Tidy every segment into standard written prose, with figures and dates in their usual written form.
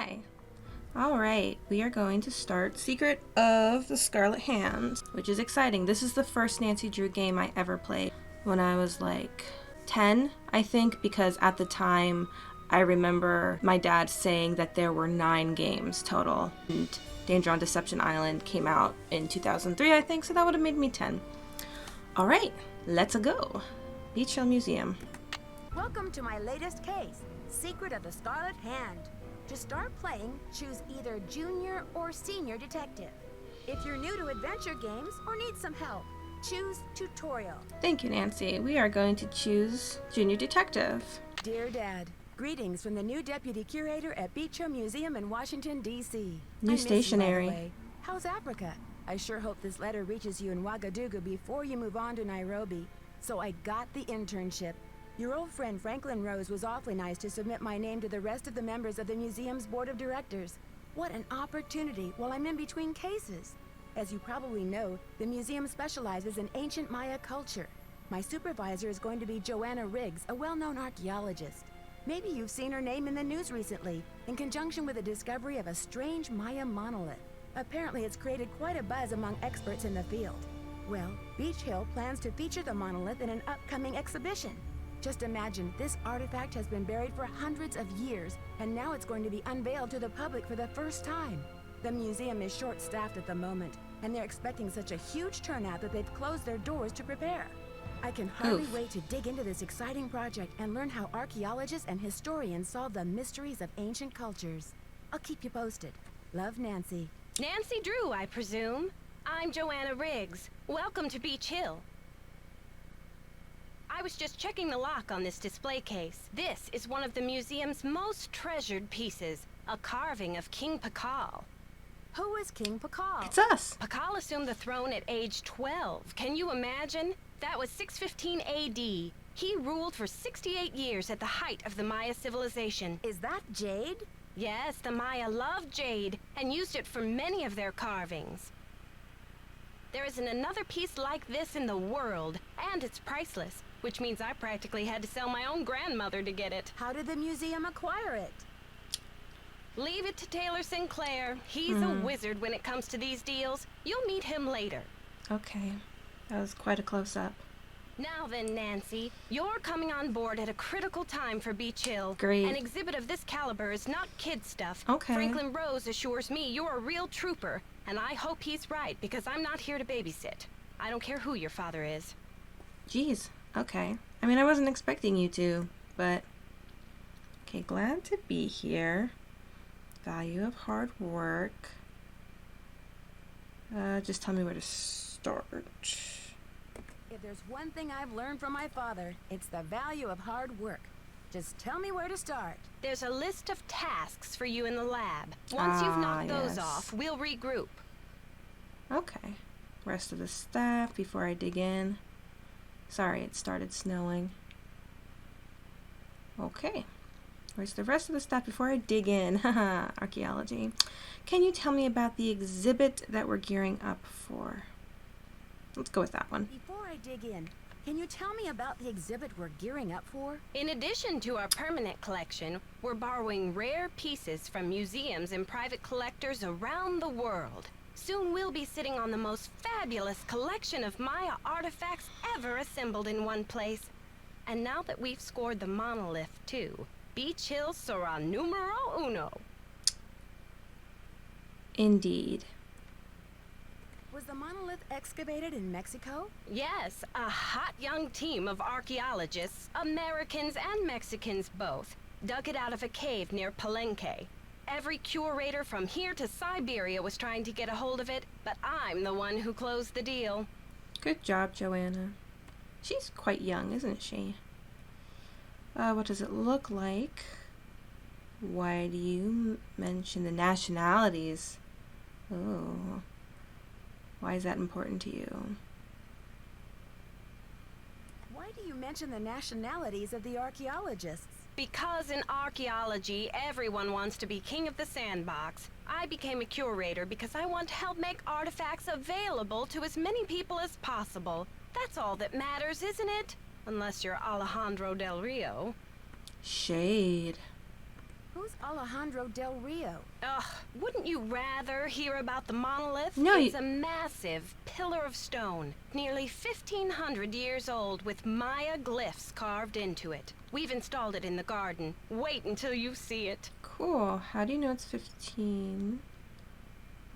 Hi. Alright, we are going to start Secret of the Scarlet Hand, which is exciting. This is the first Nancy Drew game I ever played when I was like 10, I think, because at the time I remember my dad saying that there were 9 games total. And Danger on Deception Island came out in 2003, I think, so that would have made me 10. Alright, let's go. Beech Hill Museum. Welcome to my latest case, Secret of the Scarlet Hand. To start playing, choose either junior or senior detective. If you're new to adventure games or need some help, choose tutorial. Thank you, Nancy. We are going to choose junior detective. Dear Dad, greetings from the new deputy curator at Beech Hill Museum in Washington, D.C. New stationery. How's Africa? I sure hope this letter reaches you in Ouagadougou before you move on to Nairobi. So I got the internship. Your old friend Franklin Rose was awfully nice to submit my name to the rest of the members of the museum's board of directors. What an opportunity while I'm in between cases. As you probably know, the museum specializes in ancient Maya culture. My supervisor is going to be Joanna Riggs, a well-known archaeologist. Maybe you've seen her name in the news recently, in conjunction with the discovery of a strange Maya monolith. Apparently it's created quite a buzz among experts in the field. Well, Beech Hill plans to feature the monolith in an upcoming exhibition. Just imagine, this artifact has been buried for hundreds of years, and now it's going to be unveiled to the public for the first time. The museum is short-staffed at the moment, and they're expecting such a huge turnout that they've closed their doors to prepare. I can hardly wait to dig into this exciting project and learn how archaeologists and historians solve the mysteries of ancient cultures. I'll keep you posted. Love, Nancy. Nancy Drew, I presume. I'm Joanna Riggs. Welcome to Beech Hill. I was just checking the lock on this display case. This is one of the museum's most treasured pieces, a carving of King Pacal. Who is King Pacal? It's us. Pacal assumed the throne at age 12. Can you imagine? That was 615 AD. He ruled for 68 years at the height of the Maya civilization. Is that jade? Yes, the Maya loved jade and used it for many of their carvings. There isn't another piece like this in the world, and it's priceless, which means I practically had to sell my own grandmother to get it. How did the museum acquire it? Leave it to Taylor Sinclair. He's a wizard when it comes to these deals. You'll meet him later. Okay, that was quite a close-up. Now then, Nancy, you're coming on board at a critical time for Beech Hill. Great. An exhibit of this caliber is not kid stuff. Okay. Franklin Rose assures me you're a real trooper, and I hope he's right, because I'm not here to babysit. I don't care who your father is. Jeez, okay. I mean, I wasn't expecting you to, but... Okay, glad to be here. Value of hard work. Just tell me where to start. If there's one thing I've learned from my father, it's the value of hard work. Just tell me where to start. There's a list of tasks for you in the lab. Once you've knocked those yes. off, we'll regroup. Okay. Rest of the staff before I dig in. Sorry, it started snowing. Okay. Where's the rest of the staff before I dig in? Haha, archaeology. Can you tell me about the exhibit that we're gearing up for? Let's go with that one. Before I dig in, can you tell me about the exhibit we're gearing up for? In addition to our permanent collection, we're borrowing rare pieces from museums and private collectors around the world. Soon we'll be sitting on the most fabulous collection of Maya artifacts ever assembled in one place. And now that we've scored the monolith too, Beech Hill sera numero uno. Indeed. Was the monolith excavated in Mexico? Yes, a hot young team of archaeologists, Americans and Mexicans both, dug it out of a cave near Palenque. Every curator from here to Siberia was trying to get a hold of it, but I'm the one who closed the deal. Good job, Joanna. She's quite young, isn't she? What does it look like? Why do you mention the nationalities? Oh. Why is that important to you? Why do you mention the nationalities of the archaeologists? Because in archaeology, everyone wants to be king of the sandbox. I became a curator because I want to help make artifacts available to as many people as possible. That's all that matters, isn't it? Unless you're Alejandro Del Rio. Shade. Who's Alejandro Del Rio? Ugh, wouldn't you rather hear about the monolith? No, It's a massive pillar of stone, nearly 1,500 years old, with Maya glyphs carved into it. We've installed it in the garden. Wait until you see it. Cool. How do you know it's 15?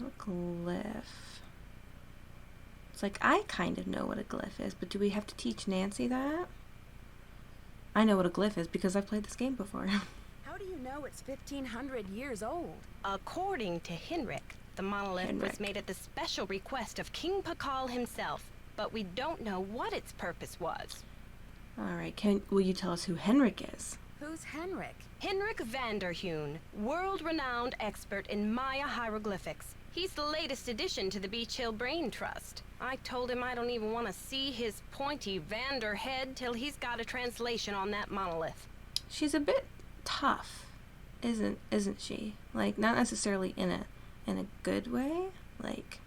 A glyph. It's like, I kind of know what a glyph is, but do we have to teach Nancy that? I know what a glyph is because I've played this game before. How do you know it's 1,500 years old? According to Henrik, the monolith Henrik. was made at the special request of King Pacal himself, but we don't know what its purpose was. All right, will you tell us who Henrik is? Who's Henrik? Henrik Vanderheun, world-renowned expert in Maya hieroglyphics. He's the latest addition to the Beech Hill Brain Trust. I told him I don't even want to see his pointy Vander head till he's got a translation on that monolith. She's a bit tough, isn't she? Like, not necessarily in a good way. Like,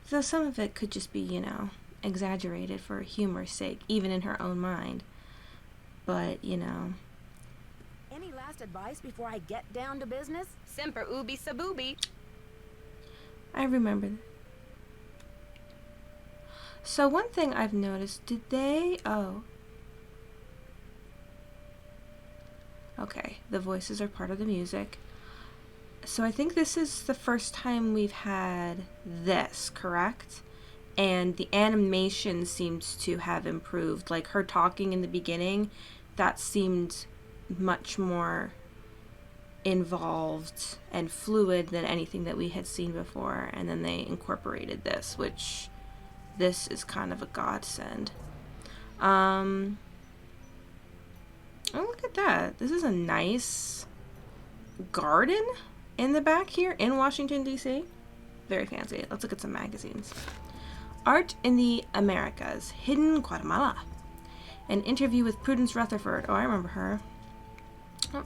so some of it could just be, you know, exaggerated for humor's sake, even in her own mind. But, you know. Any last advice before I get down to business? Semper ubi sub ubi. I remember. So one thing I've noticed, did they... Oh. Okay, the voices are part of the music. So I think this is the first time we've had this, correct? And the animation seems to have improved. Like her talking in the beginning, that seemed much more involved and fluid than anything that we had seen before. And then they incorporated this, which this is kind of a godsend. Oh, look at that. This is a nice garden in the back here in Washington, D.C. Very fancy. Let's look at some magazines. Art in the Americas, Hidden Guatemala. An interview with Prudence Rutherford. Oh, I remember her. Oh,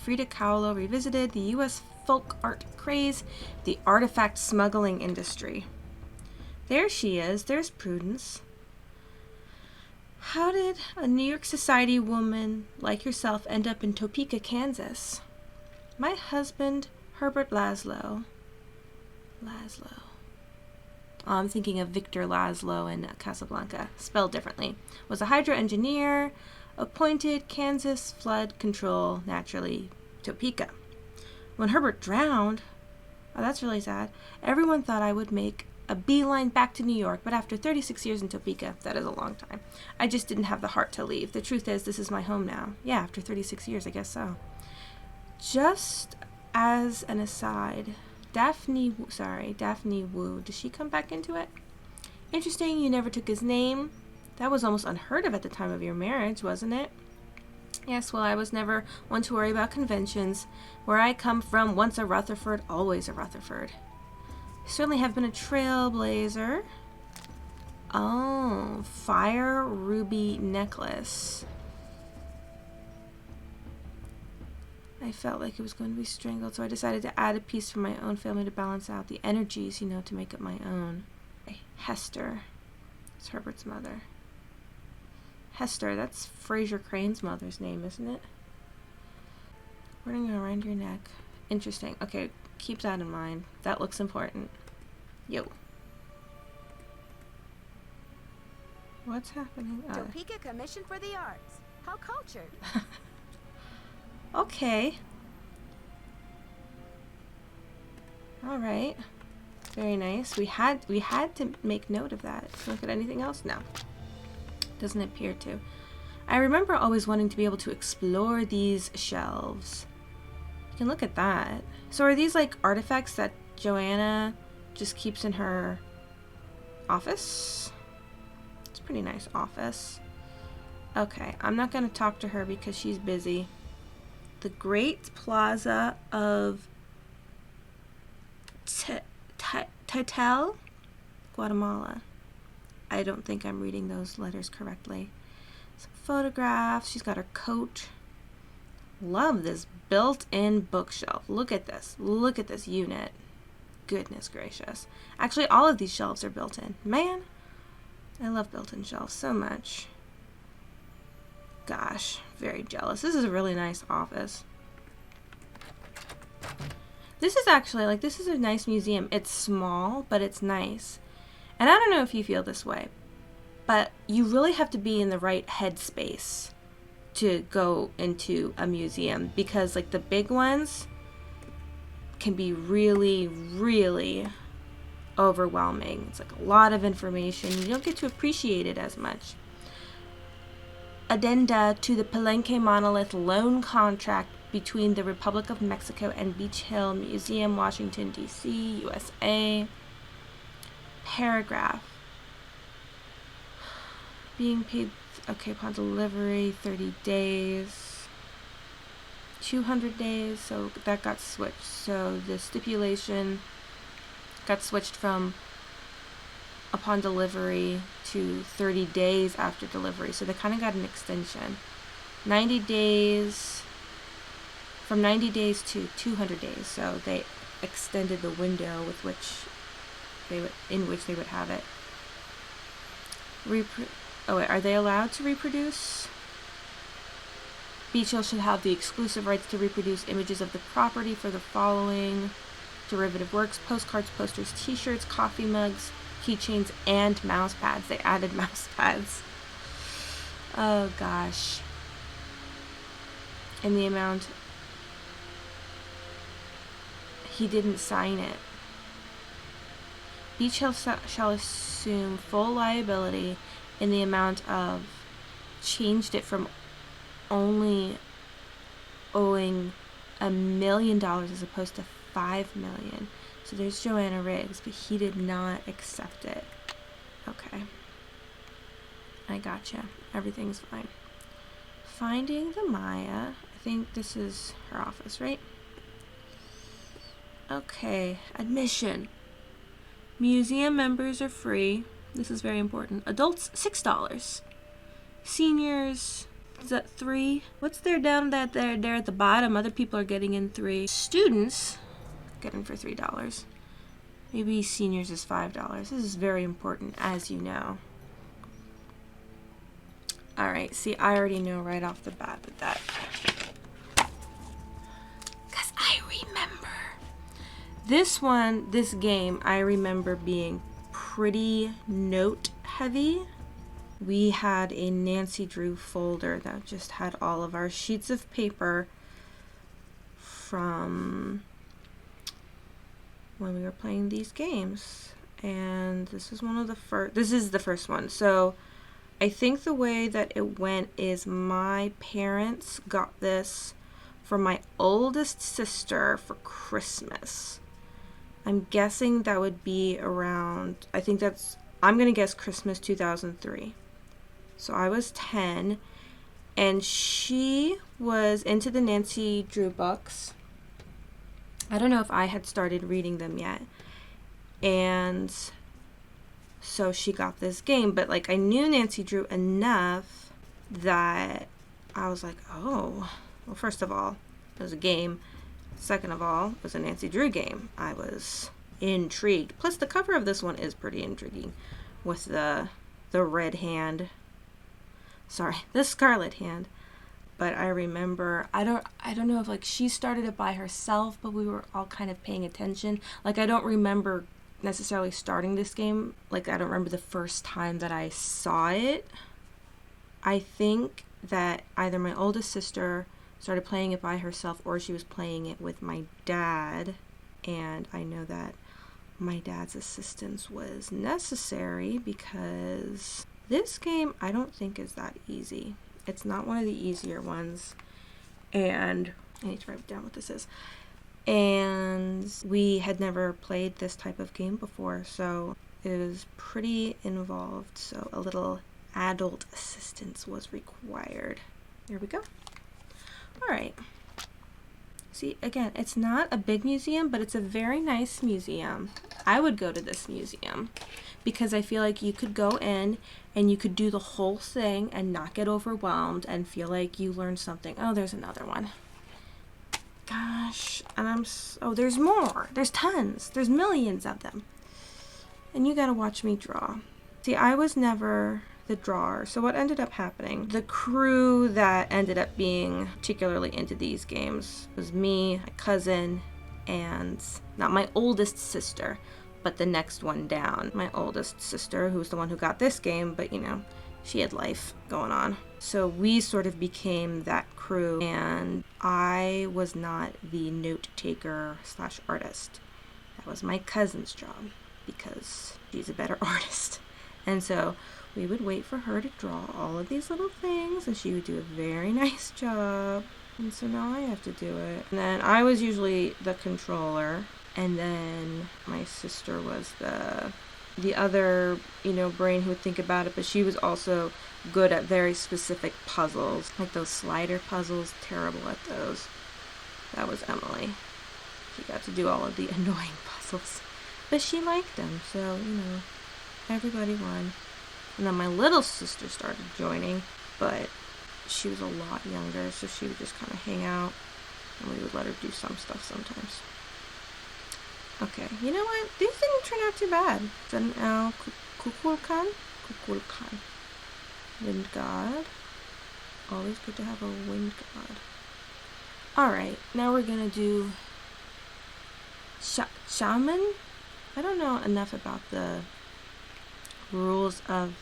Frida Kahlo revisited the U.S. folk art craze, the artifact smuggling industry. There she is. There's Prudence. How did a New York society woman like yourself end up in Topeka, Kansas? My husband, Herbert Laszlo. I'm thinking of Victor Laszlo in Casablanca, spelled differently. Was a hydro engineer, appointed Kansas flood control, naturally Topeka. When Herbert drowned, oh, that's really sad, everyone thought I would make a beeline back to New York, but after 36 years in Topeka, that is a long time, I just didn't have the heart to leave. The truth is, this is my home now. Yeah, after 36 years, I guess so. Just as an aside, Daphne Wu, does she come back into it? Interesting, you never took his name. That was almost unheard of at the time of your marriage, wasn't it? Yes, well, I was never one to worry about conventions. Where I come from, once a Rutherford, always a Rutherford. Certainly have been a trailblazer. Oh, fire ruby necklace. I felt like it was going to be strangled, so I decided to add a piece from my own family to balance out the energies, you know, to make it my own. Hester. It's Herbert's mother. Hester, that's Fraser Crane's mother's name, isn't it? Running around your neck. Interesting. Okay, keep that in mind. That looks important. Yo. What's happening? Topeka Commission for the Arts. How cultured. Okay. All right. Very nice. We had to make note of that. Look at anything else now. Doesn't appear to. I remember always wanting to be able to explore these shelves. You can look at that. So are these like artifacts that Joanna just keeps in her office? It's a pretty nice office. Okay, I'm not going to talk to her because she's busy. The Great Plaza of Titel, Guatemala. I don't think I'm reading those letters correctly. Some photographs. She's got her coat. Love this built-in bookshelf. Look at this. Look at this unit. Goodness gracious. Actually, all of these shelves are built-in. Man, I love built-in shelves so much. Gosh, very jealous. This is a really nice office. This is actually, like, this is a nice museum. It's small, but it's nice. And I don't know if you feel this way, but you really have to be in the right headspace to go into a museum, because, like, the big ones can be really, really overwhelming. It's like a lot of information. You don't get to appreciate it as much. Addenda to the Palenque Monolith loan contract between the Republic of Mexico and Beech Hill Museum, Washington, D.C., USA. Paragraph. Being paid, okay, upon delivery, 30 days. 200 days, so that got switched. So the stipulation got switched from upon delivery to 30 days after delivery. So they kind of got an extension. 90 days, from 90 days to 200 days. So they extended the window with which they would, in which they would have it. Are they allowed to reproduce? Beech Hill should have the exclusive rights to reproduce images of the property for the following derivative works: postcards, posters, t-shirts, coffee mugs, keychains, and mouse pads. They added mouse pads. Oh gosh. And the amount, he didn't sign it. Beech Hill shall assume full liability in the amount of, changed it from only owing $1 million as opposed to $5 million. So there's Joanna Riggs, but he did not accept it. Okay. I gotcha. Everything's fine. Finding the Maya. I think this is her office, right? Okay. Admission. Museum members are free. This is very important. Adults, $6. Seniors, is that $3? What's there down that there at the bottom? Other people are getting in $3. Students get in for $3. Maybe seniors is $5. This is very important, as you know. All right. See, I already know right off the bat with that, because I remember this game. I remember being pretty note heavy. We had a Nancy Drew folder that just had all of our sheets of paper from when we were playing these games. And this is one of the first, this is the first one. So I think the way that it went is my parents got this for my oldest sister for Christmas. I'm guessing that would be around, I'm going to guess Christmas 2003. So I was 10, and she was into the Nancy Drew books. I don't know if I had started reading them yet. And so she got this game, but like I knew Nancy Drew enough that I was like, oh, well, first of all, it was a game. Second of all, it was a Nancy Drew game. I was intrigued. Plus, the cover of this one is pretty intriguing with the red hand. Sorry, the Scarlet Hand. But I remember, I don't know if like she started it by herself, but we were all kind of paying attention. Like I don't remember necessarily starting this game. Like I don't remember the first time that I saw it. I think that either my oldest sister started playing it by herself or she was playing it with my dad. And I know that my dad's assistance was necessary because this game I don't think is that easy. It's not one of the easier ones. And I need to write down what this is. And we had never played this type of game before, so it was pretty involved. So a little adult assistance was required. There we go. All right. See, again, it's not a big museum, but it's a very nice museum. I would go to this museum because I feel like you could go in and you could do the whole thing and not get overwhelmed and feel like you learned something. Oh, there's another one. Gosh, and there's more. There's tons. There's millions of them. And you gotta watch me draw. See, I was never the drawer. So what ended up happening, the crew that ended up being particularly into these games was me, my cousin, and not my oldest sister, but the next one down. My oldest sister, who's the one who got this game, but you know, she had life going on. So we sort of became that crew, and I was not the note taker / artist. That was my cousin's job because she's a better artist. And so we would wait for her to draw all of these little things, and she would do a very nice job. And so now I have to do it. And then I was usually the controller, and then my sister was the other, you know, brain who would think about it, but she was also good at very specific puzzles, like those slider puzzles. Terrible at those. That was Emily. She got to do all of the annoying puzzles, but she liked them, so, you know, everybody won. And then my little sister started joining, but she was a lot younger, so she would just kind of hang out, and we would let her do some stuff sometimes. Okay, you know what? These didn't turn out too bad. Then Kukulkan? Kukulkan. Wind god. Always good to have a wind god. Alright, now we're gonna do shaman? I don't know enough about the rules of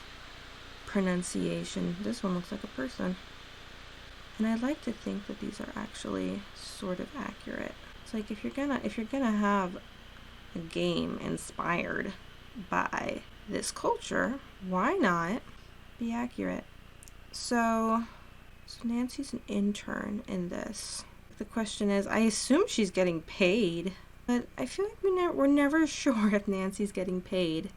pronunciation. This one looks like a person. And I'd like to think that these are actually sort of accurate. It's like if you're gonna have a game inspired by this culture, why not be accurate? So Nancy's an intern in this. The question is, I assume she's getting paid, but I feel like we're never sure if Nancy's getting paid.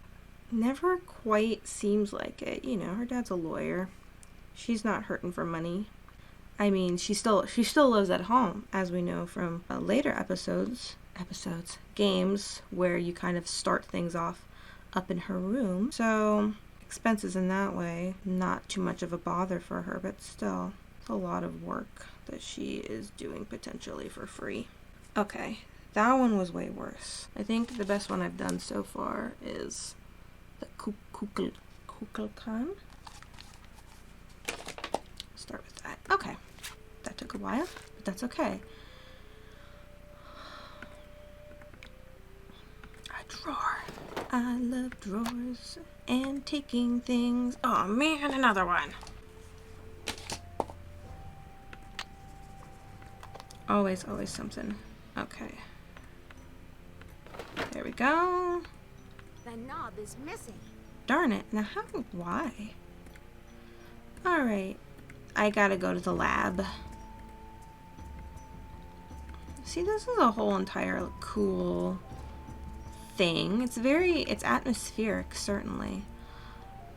Never quite seems like it. You know, her dad's a lawyer. She's not hurting for money. I mean, she still lives at home, as we know from later games where you kind of start things off up in her room. So expenses in that way, not too much of a bother for her, but still, it's a lot of work that she is doing potentially for free. Okay, that one was way worse. I think the best one I've done so far is the Kukulkan. Start with that. Okay. That took a while, but that's okay. A drawer. I love drawers and taking things. Oh man, another one. Always something. Okay. There we go. The knob is missing. Darn it. Now why? Alright. I gotta go to the lab. See, this is a whole entire cool thing. It's atmospheric, certainly.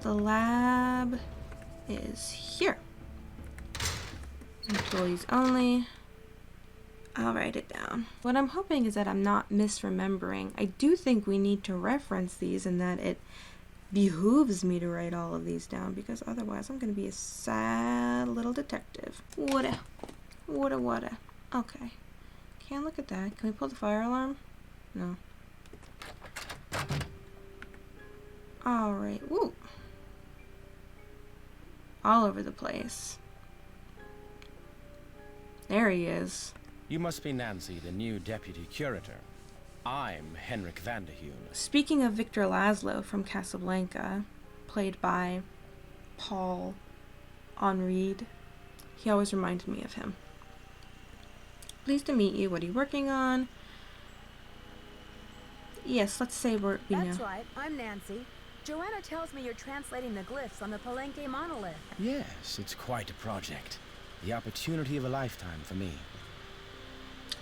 The lab is here. Employees only. I'll write it down. What I'm hoping is that I'm not misremembering. I do think we need to reference these and that it behooves me to write all of these down, because otherwise I'm going to be a sad little detective. Woulda. Okay. Can't look at that. Can we pull the fire alarm? No. Alright. Woo! All over the place. There he is. You must be Nancy, the new deputy curator. I'm Henrik Vanderheun. Speaking of Victor Laszlo from Casablanca, played by Paul Henreid, he always reminded me of him. Pleased to meet you. What are you working on? Yes, let's say we know. That's right. I'm Nancy. Joanna tells me you're translating the glyphs on the Palenque monolith. Yes, it's quite a project. The opportunity of a lifetime for me.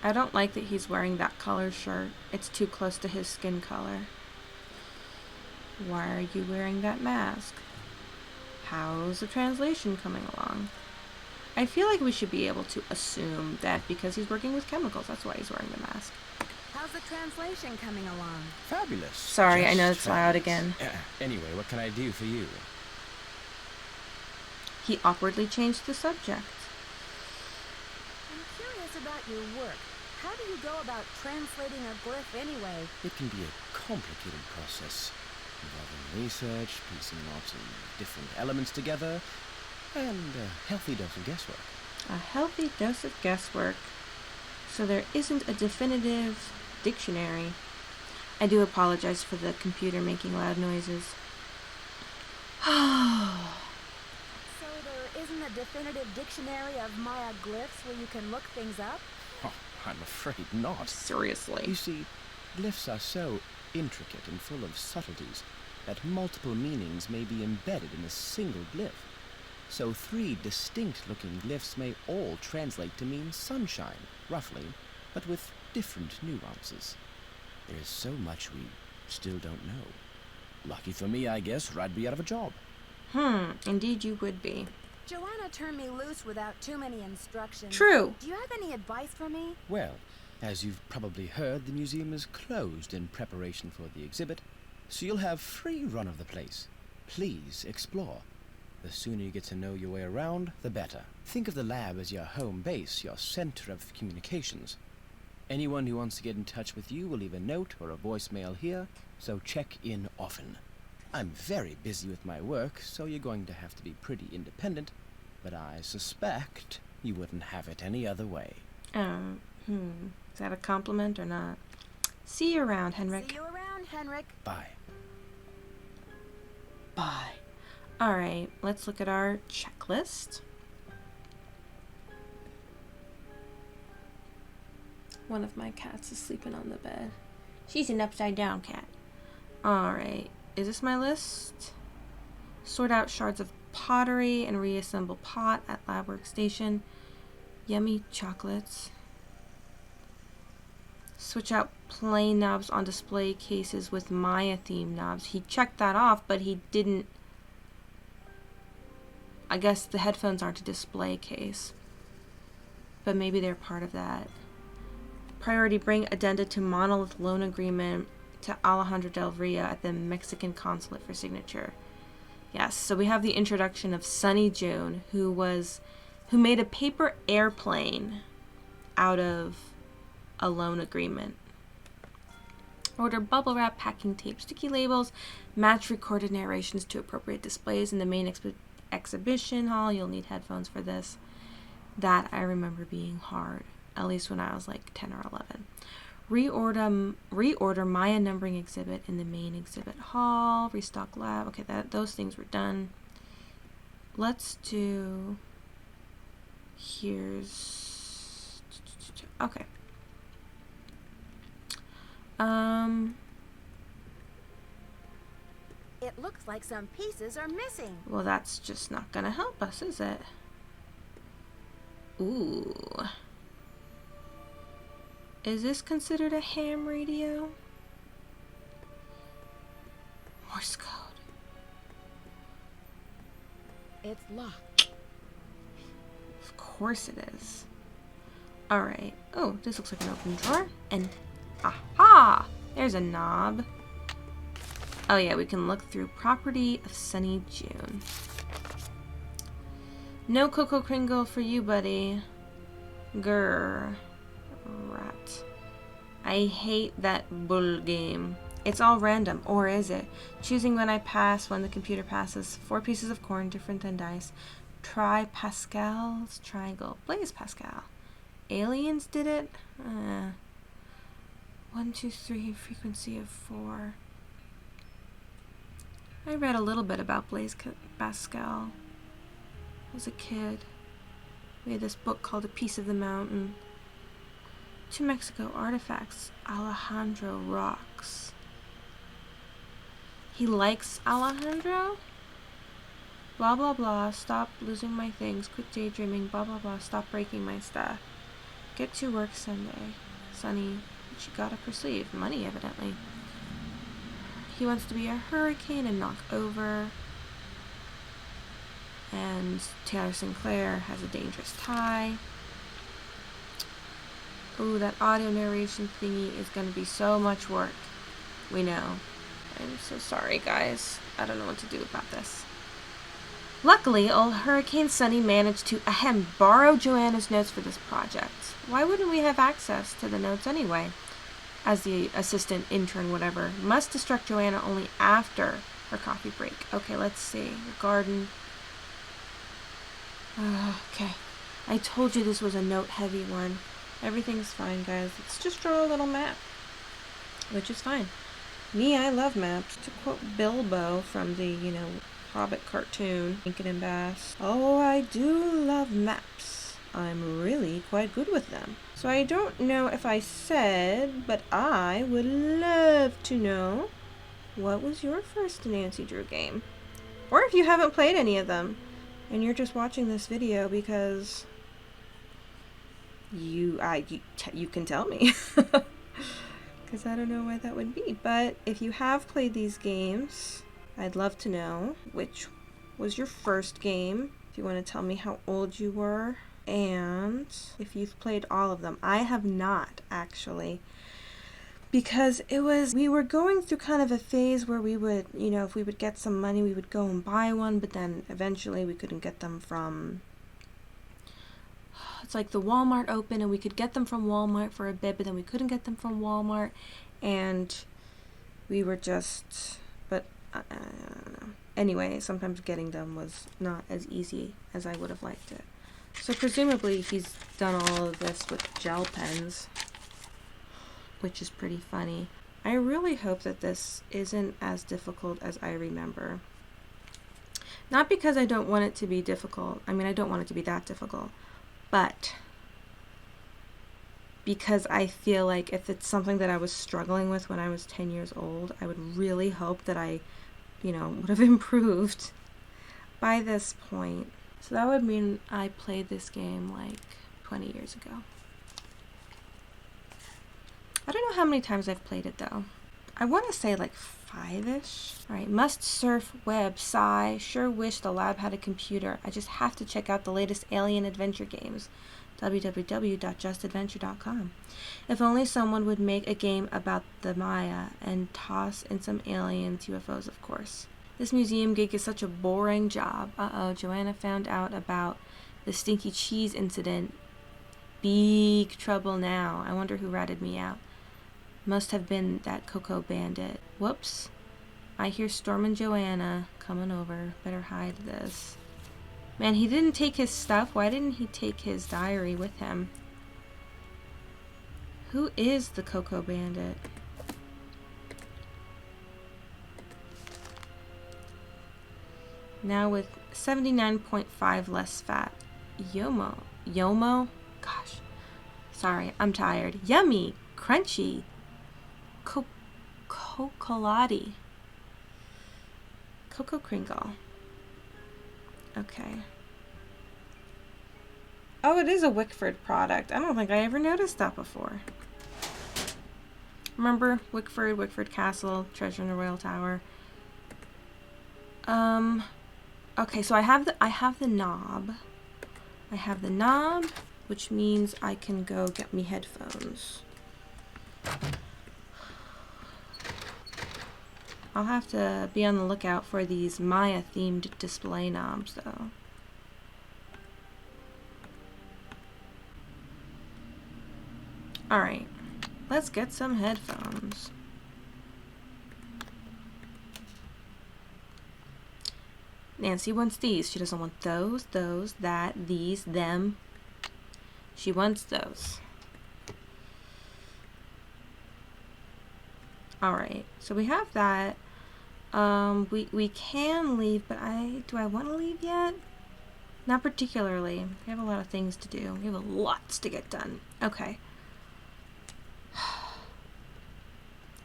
I don't like that he's wearing that color shirt. It's too close to his skin color. Why are you wearing that mask? How's the translation coming along? I feel like we should be able to assume that because he's working with chemicals, that's why he's wearing the mask. How's the translation coming along? Fabulous. Sorry, I know Just it's loud fabulous. again. Anyway, what can I do for you? He awkwardly changed the subject. I'm curious about your work. How do you go about translating a glyph anyway? It can be a complicated process, involving research, piecing lots of different elements together, and a healthy dose of guesswork. A healthy dose of guesswork. So there isn't a definitive dictionary. I do apologize for the computer making loud noises. So there isn't a definitive dictionary of Maya glyphs where you can look things up? Oh, I'm afraid not. Seriously. You see, glyphs are so intricate and full of subtleties that multiple meanings may be embedded in a single glyph. So 3 distinct-looking glyphs may all translate to mean sunshine, roughly, but with different nuances. There is so much we still don't know. Lucky for me, I guess, or I'd be out of a job. Indeed you would be. Joanna turned me loose without too many instructions. True. Do you have any advice for me? Well, as you've probably heard, the museum is closed in preparation for the exhibit, so you'll have free run of the place. Please explore. The sooner you get to know your way around, the better. Think of the lab as your home base, your center of communications. Anyone who wants to get in touch with you will leave a note or a voicemail here, so check in often. I'm very busy with my work, so you're going to have to be pretty independent, but I suspect you wouldn't have it any other way. Is that a compliment or not? See you around, Henrik. See you around, Henrik. Bye. Bye. Alright, let's look at our checklist. One of my cats is sleeping on the bed. She's an upside down cat. Alright, is this my list? Sort out shards of pottery and reassemble pot at lab workstation. Yummy chocolates. Switch out plain knobs on display cases with Maya theme knobs. He checked that off, but he didn't. I guess the headphones aren't a display case, but maybe they're part of that. Priority, bring addenda to monolith loan agreement to Alejandro Del Rio at the Mexican consulate for signature. Yes, so we have the introduction of Sunny June, who made a paper airplane out of a loan agreement. Order bubble wrap, packing tape, sticky labels, match recorded narrations to appropriate displays in the main exhibition hall. You'll need headphones for this. That I remember being hard, at least when I was like 10 or 11. Reorder Maya numbering exhibit in the main exhibit hall. Restock lab. Okay, those things were done. Let's do. Here's. Okay. It looks like some pieces are missing. Well, that's just not gonna help us, is it? Ooh. Is this considered a ham radio? Morse code. It's locked. Of course it is. Alright. Oh, this looks like an open drawer. And aha! There's a knob. Oh yeah, we can look through property of Sunny June. No Cocoa Kringle for you, buddy. Grr. Rat. I hate that bull game. It's all random, or is it? Choosing when I pass, when the computer passes. 4 pieces of corn, different than dice. Try Pascal's triangle. Blaise Pascal. Aliens did it? 1, 2, 3, frequency of 4. I read a little bit about Blaise Pascal as a kid. We had this book called A Piece of the Mountain. To Mexico, artifacts. Alejandro rocks. He likes Alejandro? Blah blah blah, stop losing my things, quit daydreaming, blah blah blah, stop breaking my stuff. Get to work Sunday. Sunny, what you got up her sleeve? Money, evidently. He wants to be a hurricane and knock over. And Taylor Sinclair has a dangerous tie. Ooh, that audio narration thingy is going to be so much work. We know. I'm so sorry, guys. I don't know what to do about this. Luckily, old Hurricane Sunny managed to, borrow Joanna's notes for this project. Why wouldn't we have access to the notes anyway? As the assistant, intern, whatever, must instruct Joanna only after her coffee break. Okay, let's see. The garden. Okay. I told you this was a note-heavy one. Everything's fine, guys. Let's just draw a little map. which is fine. Me, I love maps. To quote Bilbo from the, Hobbit cartoon, Lincoln and Bass. Oh, I do love maps. I'm really quite good with them. So I don't know if I said, but I would love to know, what was your first Nancy Drew game? Or if you haven't played any of them, and you're just watching this video because you can tell me. Because I don't know why that would be. But if you have played these games, I'd love to know which was your first game. If you want to tell me how old you were, and if you've played all of them. I have not, actually. Because we were going through kind of a phase where we would, if we would get some money, we would go and buy one, but then eventually we couldn't get them from... It's like the Walmart open, and we could get them from Walmart for a bit, but then we couldn't get them from Walmart, and we were just... But, I don't know. Anyway, sometimes getting them was not as easy as I would have liked it. So presumably he's done all of this with gel pens, which is pretty funny. I really hope that this isn't as difficult as I remember. Not because I don't want it to be difficult. I mean, I don't want it to be that difficult. But because I feel like if it's something that I was struggling with when I was 10 years old, I would really hope that I, would have improved by this point. So that would mean I played this game like 20 years ago. I don't know how many times I've played it though. I want to say like 5-ish. Alright, must surf web, sigh, sure wish the lab had a computer. I just have to check out the latest alien adventure games. www.justadventure.com. If only someone would make a game about the Maya and toss in some aliens, UFOs of course. This museum gig is such a boring job. Uh-oh, Joanna found out about the stinky cheese incident. Big trouble now. I wonder who ratted me out. Must have been that Cocoa Bandit. Whoops. I hear Storm and Joanna coming over. Better hide this. Man, he didn't take his stuff. Why didn't he take his diary with him? Who is the Cocoa Bandit? Now with 79.5 less fat. Yomo? Gosh. Sorry, I'm tired. Yummy. Crunchy. Cocolati. Cocoa Crinkle. Okay. Oh, it is a Wickford product. I don't think I ever noticed that before. Remember Wickford Castle, Treasure in the Royal Tower. Okay, so I have the knob. I have the knob, which means I can go get me headphones. I'll have to be on the lookout for these Maya-themed display knobs, though. Alright, let's get some headphones. Nancy wants these. She doesn't want those, that, these, them. She wants those. Alright, so we have that. We can leave, but do I want to leave yet? Not particularly. We have a lot of things to do. We have lots to get done. Okay.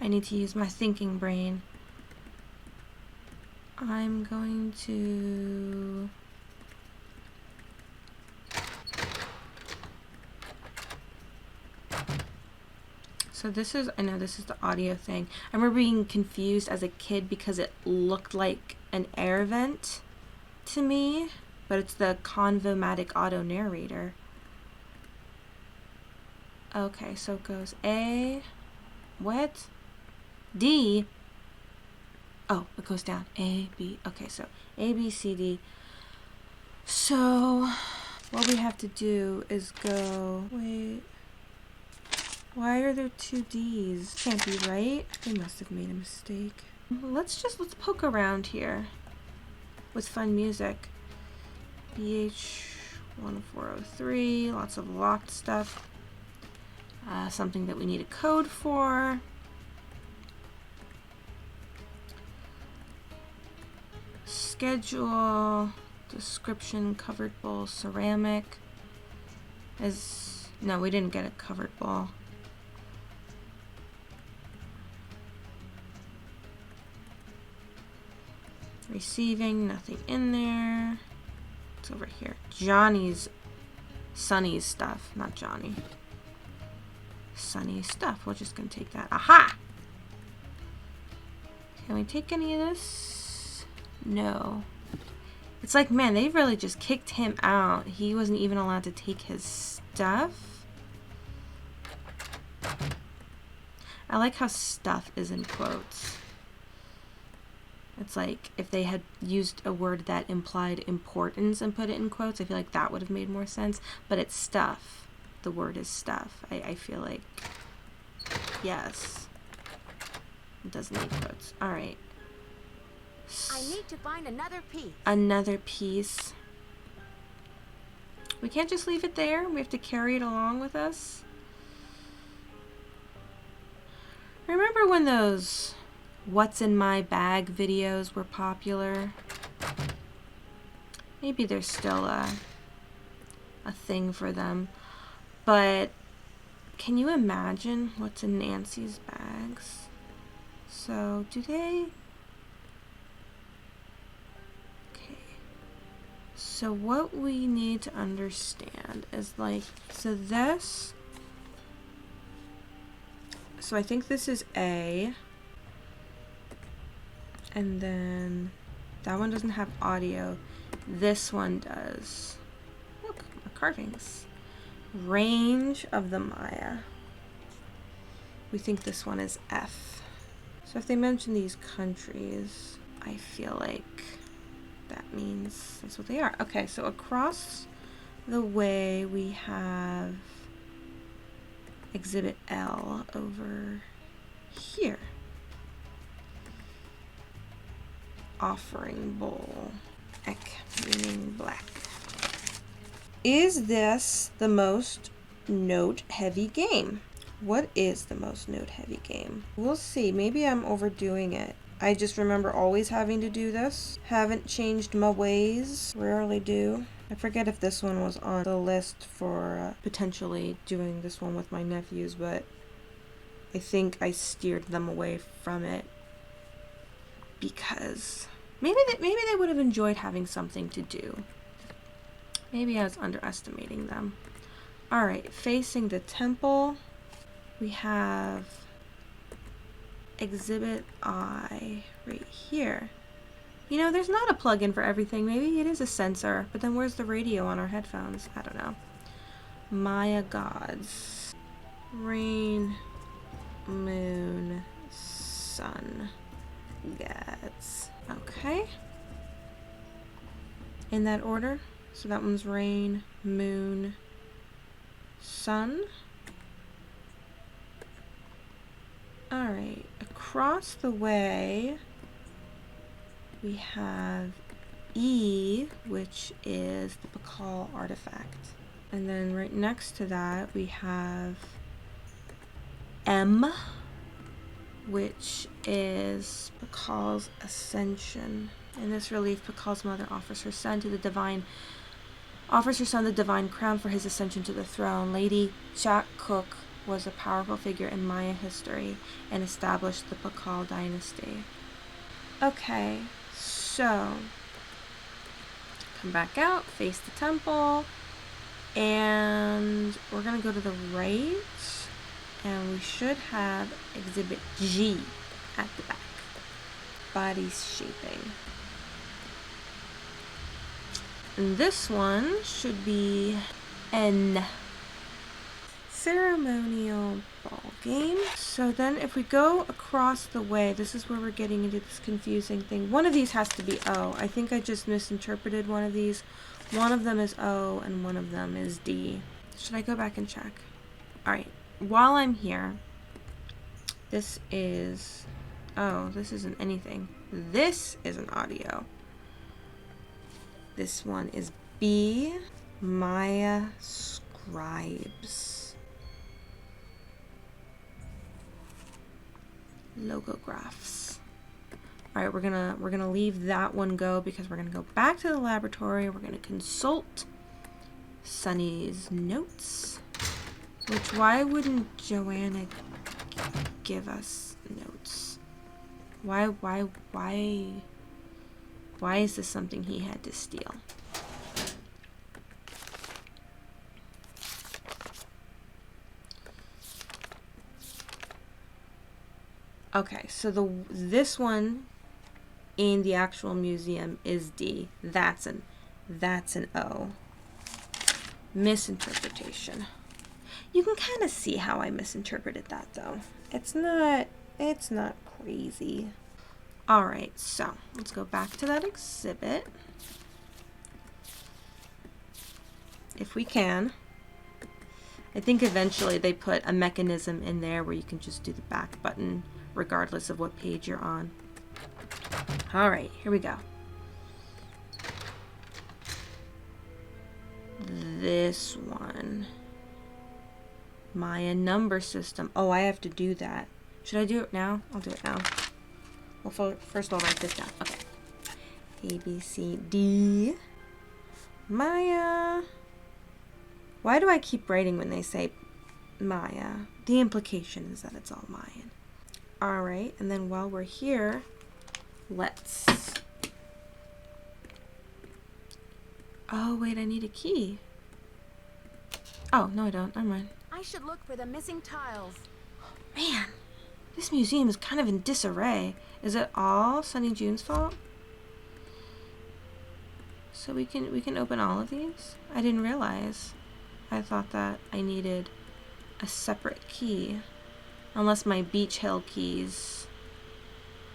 I need to use my thinking brain. I'm going to... So I know this is the audio thing. I remember being confused as a kid because it looked like an air vent to me, but it's the Convomatic auto narrator. Okay, so it goes A, what? D. Oh, it goes down. A, B. Okay, so A, B, C, D. So what we have to do is go, wait. Why are there 2 D's? Can't be right. They must have made a mistake. Let's poke around here with fun music. BH1403, lots of locked stuff. Something that we need a code for. Schedule, description, covered bowl, ceramic. No, we didn't get a covered bowl. Receiving, nothing in there. It's over here. Sunny's stuff, not Johnny. Sunny's stuff. We're just gonna take that. Aha! Can we take any of this? No. It's like, man, they really just kicked him out. He wasn't even allowed to take his stuff. I like how stuff is in quotes. It's like if they had used a word that implied importance and put it in quotes, I feel like that would have made more sense. But it's stuff. The word is stuff. I feel like, yes. It doesn't need quotes. Alright. I need to find another piece. Another piece. We can't just leave it there. We have to carry it along with us. Remember when those what's in my bag videos were popular? Maybe there's still a thing for them. But can you imagine what's in Nancy's bags? So, do they? Okay. So what we need to understand is like, so I think this is A. And then that one doesn't have audio. This one does. Look, more carvings. Range of the Maya. We think this one is F. So if they mention these countries, I feel like that means that's what they are. Okay, so across the way we have Exhibit L over here. Offering bowl. Ek, meaning black. Is this the most note-heavy game? What is the most note-heavy game? We'll see. Maybe I'm overdoing it. I just remember always having to do this. Haven't changed my ways. Rarely do. I forget if this one was on the list for potentially doing this one with my nephews, but I think I steered them away from it because maybe they would have enjoyed having something to do. Maybe I was underestimating them. All right, facing the temple, we have Exhibit I right here. You know, there's not a plug-in for everything. Maybe it is a sensor, but then where's the radio on our headphones? I don't know. Maya gods. Rain, moon, sun, gods. Okay. In that order. So that one's rain, moon, sun. Alright, across the way we have E, which is the Pacal artifact. And then right next to that we have M, which is Pacal's ascension. In this relief, Pacal's mother offers her son the divine crown for his ascension to the throne. Lady Jack Cook was a powerful figure in Maya history and established the Pacal dynasty. Okay, so come back out, face the temple, and we're gonna go to the right, and we should have Exhibit G at the back. Body's shaping. And this one should be N. Ceremonial ball game. So then if we go across the way, this is where we're getting into this confusing thing. One of these has to be O. I think I just misinterpreted one of these. One of them is O and one of them is D. Should I go back and check? Alright, while I'm here, this is... Oh, this isn't anything. This is an audio. This one is B. Maya Scribes. Logographs. All right, we're gonna leave that one go because we're gonna go back to the laboratory. We're gonna consult Sunny's notes. Which, why wouldn't Joanna give us notes? Why is this something he had to steal? Okay, so this one in the actual museum is D. That's an O. Misinterpretation. You can kind of see how I misinterpreted that though. It's not crazy. All right, so let's go back to that exhibit. If we can. I think eventually they put a mechanism in there where you can just do the back button regardless of what page you're on. All right, here we go. This one. Maya number system. Oh, I have to do that. Should I do it now? I'll do it now. Well, first I'll write this down. Okay. A, B, C, D. Maya. Why do I keep writing when they say Maya? The implication is that it's all Mayan. Alright, and then while we're here, let's... Oh, wait, I need a key. Oh, no I don't. Never mind. I should look for the missing tiles. Man, this museum is kind of in disarray. Is it all Sunny June's fault? So we can open all of these? I didn't realize. I thought that I needed a separate key. Unless my Beech Hill keys.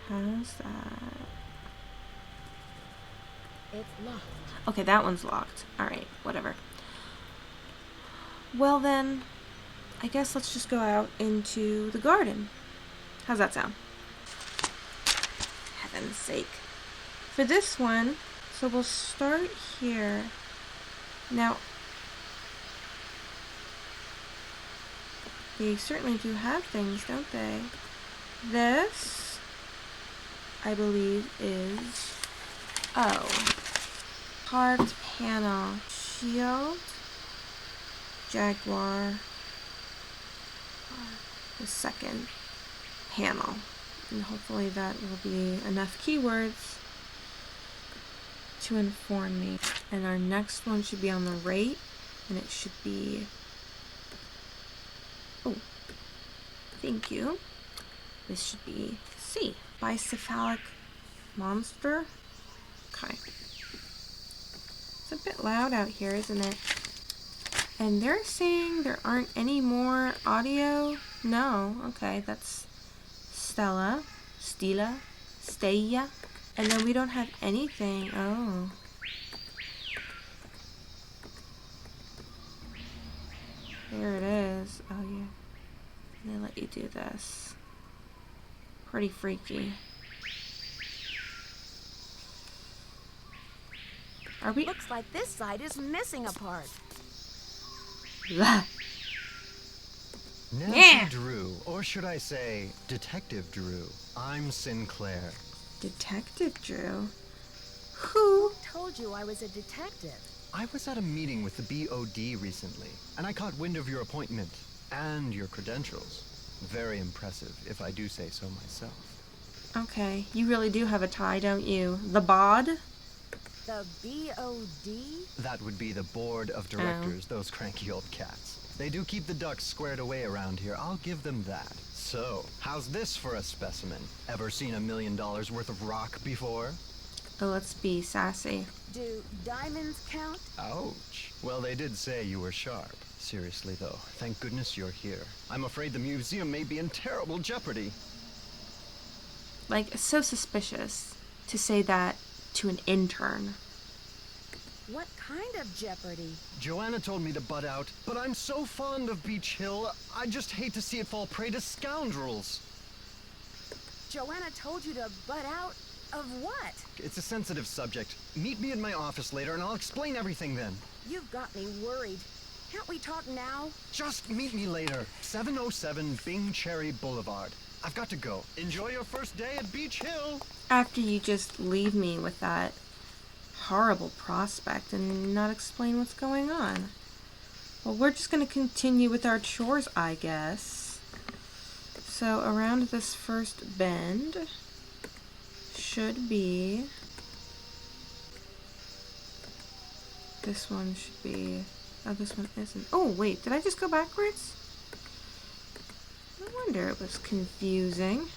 How's that? It's locked. Okay, that one's locked. Alright, whatever. Well then, I guess let's just go out into the garden. How's that sound? Heaven's sake. For this one, so we'll start here. Now, they certainly do have things, don't they? This, I believe, is carved panel. Shield, jaguar, the second panel. And hopefully that will be enough keywords to inform me. And our next one should be on the right, and it should be... Oh, thank you. This should be C. Bicephalic monster. Okay. It's a bit loud out here, isn't it? And they're saying there aren't any more audio? No. Okay, that's Stella. Stella. And then we don't have anything. Oh. There it is. Oh, yeah. They let you do this. Pretty freaky. Are we... Looks like this side is missing a part. Nancy Drew, or should I say, Detective Drew. I'm Sinclair. Detective Drew? Who told you I was a detective? I was at a meeting with the BOD recently, and I caught wind of your appointment and your credentials. Very impressive, if I do say so myself. Okay, you really do have a tie, don't you? The bod? The BOD? That would be the board of directors, those cranky old cats. They do keep the ducks squared away around here, I'll give them that. So, how's this for a specimen? Ever seen $1 million worth of rock before? Oh, let's be sassy. Do diamonds count? Ouch. Well, they did say you were sharp. Seriously, though, thank goodness you're here. I'm afraid the museum may be in terrible jeopardy. Like, it's so suspicious to say that to an intern. What kind of jeopardy? Joanna told me to butt out, but I'm so fond of Beech Hill, I just hate to see it fall prey to scoundrels. Joanna told you to butt out? Of what? It's a sensitive subject. Meet me in my office later and I'll explain everything then. You've got me worried. Can't we talk now? Just meet me later. 707 Bing Cherry Boulevard. I've got to go. Enjoy your first day at Beech Hill. After you just leave me with that horrible prospect and not explain what's going on. Well, we're just going to continue with our chores, I guess. So around this first bend should be... This one should be... Oh, this one isn't. Oh, wait, did I just go backwards? No wonder it was confusing.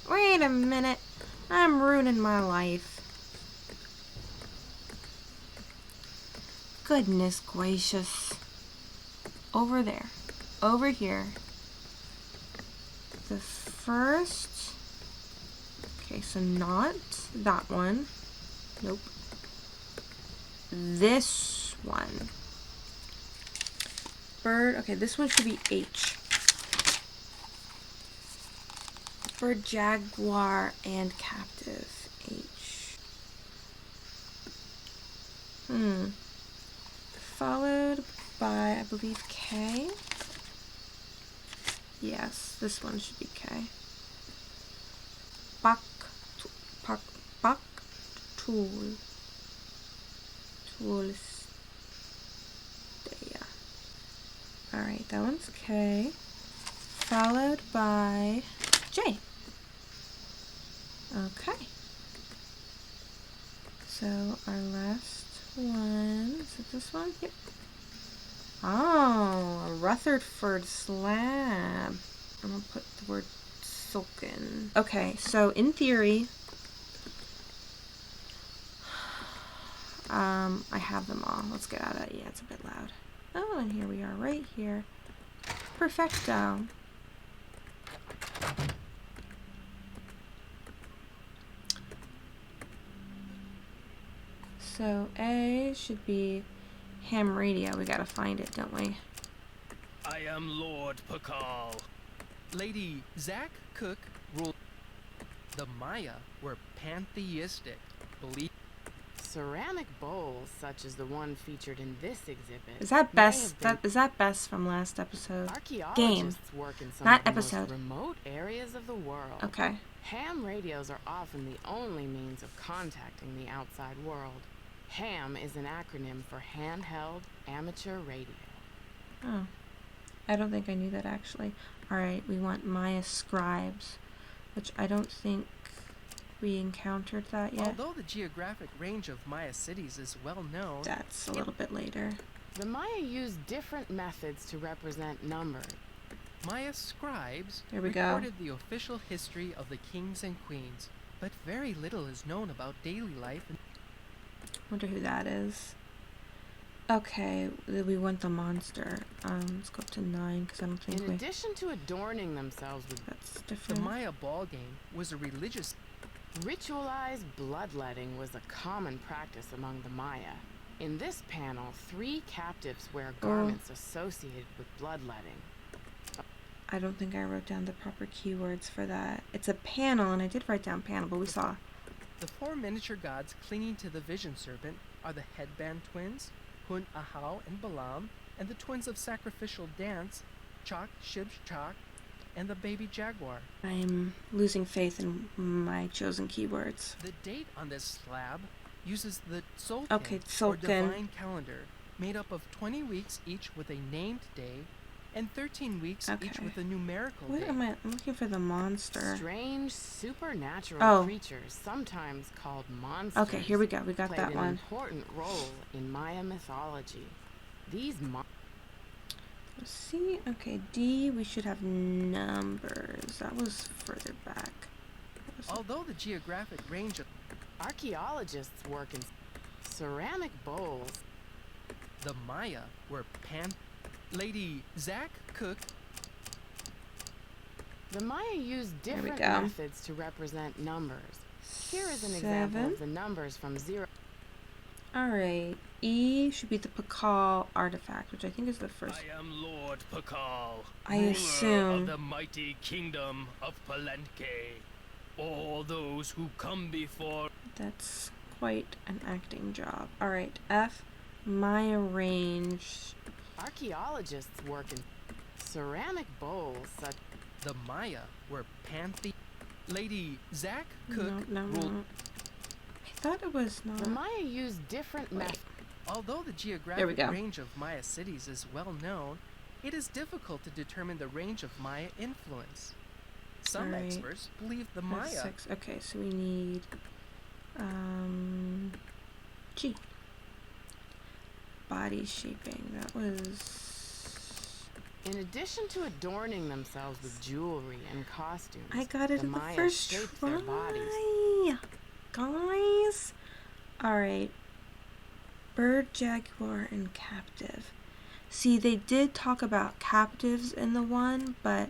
Wait a minute. I'm ruining my life. Goodness gracious. Over there. Over here. The first... Okay, so not that one. Nope. This one. Bird. Okay, this one should be H. Bird, jaguar, and captive. H. Followed by, I believe, K. Yes, this one should be K. Bak, tool. Tools. Alright, that one's K. Followed by J. Okay. So our last one, is it this one? Yep. Oh, a Rutherford slab. I'm gonna put the word silken. Okay, so in theory, I have them all. Let's get out of it. Yeah, it's a bit loud. Oh, and here we are, right here. Perfecto. So A should be ham radio. We gotta find it, don't we? I am Lord Pacal. Lady Zach Cook ruled. The Maya were pantheistic. Believe. Ceramic bowls, such as the one featured in this exhibit. Is that Bess? Is that Bess from last episode? Archaeologists work in some not of the episode. most remote areas of the world. Okay. Ham radios are often the only means of contacting the outside world. HAM is an acronym for Handheld Amateur Radio. Oh. I don't think I knew that actually. Alright, we want Maya scribes, which I don't think we encountered that yet. Although the geographic range of Maya cities is well known, That's a little bit later. The Maya used different methods to represent numbers. Maya scribes There we go. recorded the official history of the kings and queens, but very little is known about daily life. Wonder who that is. Okay, we want the monster. Let's go up to 9 because I don't think In addition to adorning themselves with that's The different. Maya ball game was a religious. ritualized bloodletting was a common practice among the Maya. In this panel, 3 captives wear garments associated with bloodletting. I don't think I wrote down the proper keywords for that. It's a panel, and I did write down panel, but we saw. The 4 miniature gods clinging to the vision serpent are the headband twins, Hun, Ahau, and Balaam, and the twins of sacrificial dance, Chak, Shib, Chak, and the baby jaguar. I'm losing faith in my chosen keywords. The date on this slab uses the Tzolk'in, Okay, or Tzolk'in. divine calendar, made up of 20 weeks each with a named day, and 13 weeks each Okay. with a numerical What day. am I? I'm looking for the monster. Strange supernatural Oh. creatures, sometimes called monsters. Okay, here we go. We got played that an one. important role in Maya mythology. These Let's see. Okay, D. We should have numbers. That was further back. That was- Although the geographic range of archaeologists work in ceramic bowls. the Maya were Lady Zach Cook. The Maya used There we different go. methods to represent numbers. Here is an example 7. of the numbers from 0. Alright. E should be the Pacal artifact, which I think is the first. I am Lord Pacal, I ruler assume- of the mighty kingdom of Palenque. All those who come before. That's quite an acting job. Alright, F. Maya range Archaeologists work in ceramic bowls such. The Maya were Lady Zach Cook No. ruled. I thought it was not. The Maya used different methods. Although the There we geographic go. range of Maya cities is well known, it is difficult to determine the range of Maya influence. Some Alright. experts believe the That's Maya 6. Okay, so we need G. Body shaping. That was. In addition to adorning themselves with jewelry and costumes, I got it the in the Maya first shaped their bodies. try. Guys. Alright. Bird, jaguar, and captive. See, they did talk about captives in the one, but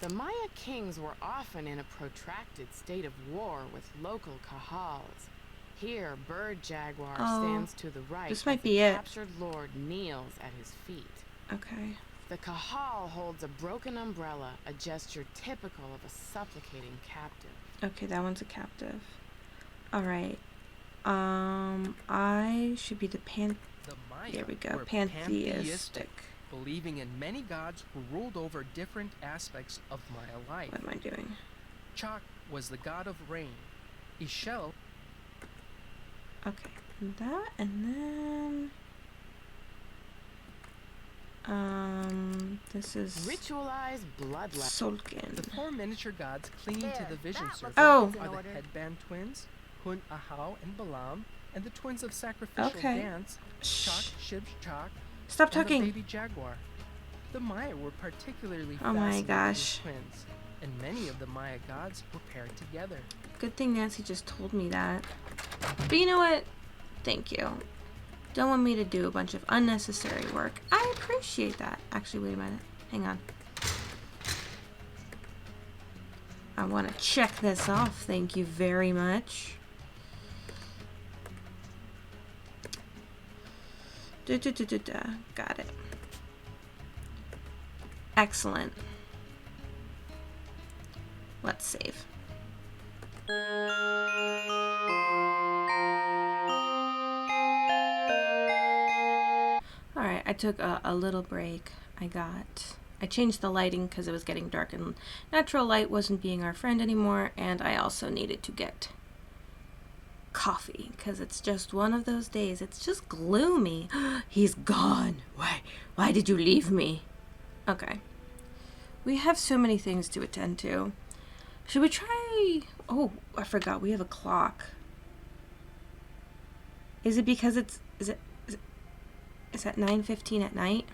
The Maya kings were often in a protracted state of war with local Cahals. Here, bird jaguar Oh, stands to the right this as might the be it. captured lord kneels at his feet. okay. The Cahal holds a broken umbrella, a gesture typical of a supplicating captive. Okay, that one's a captive. Alright. I should be the the Maya there we go. were Pantheistic. believing in many gods who ruled over different aspects of Maya life. What am I doing? Chak was the god of rain. Ishel Okay. That and then this is Ritualized bloodletting. Solkin. The four miniature gods clinging to the vision serpent Oh. are the headband twins, Hun Ahau and Balaam, and the twins of sacrificial Okay. dance, Shh. Chak, Shib, Chak, Stop and the talking. baby jaguar. The Maya were particularly Oh my fascinated gosh. with twins, and many of the Maya gods were paired together. Good thing Nancy just told me that. But you know what? Thank you. Don't want me to do a bunch of unnecessary work. I appreciate that. Actually, wait a minute. Hang on. I want to check this off. Thank you very much. Got it. Excellent. Let's save. Alright, I took a little break. I changed the lighting because it was getting dark and natural light wasn't being our friend anymore, and I also needed to get coffee because it's just one of those days. It's just gloomy. He's gone. Why did you leave me? Okay. We have so many things to attend to. Should we try... Oh, I forgot. We have a clock. Is it because it's... Is that 9:15 at night?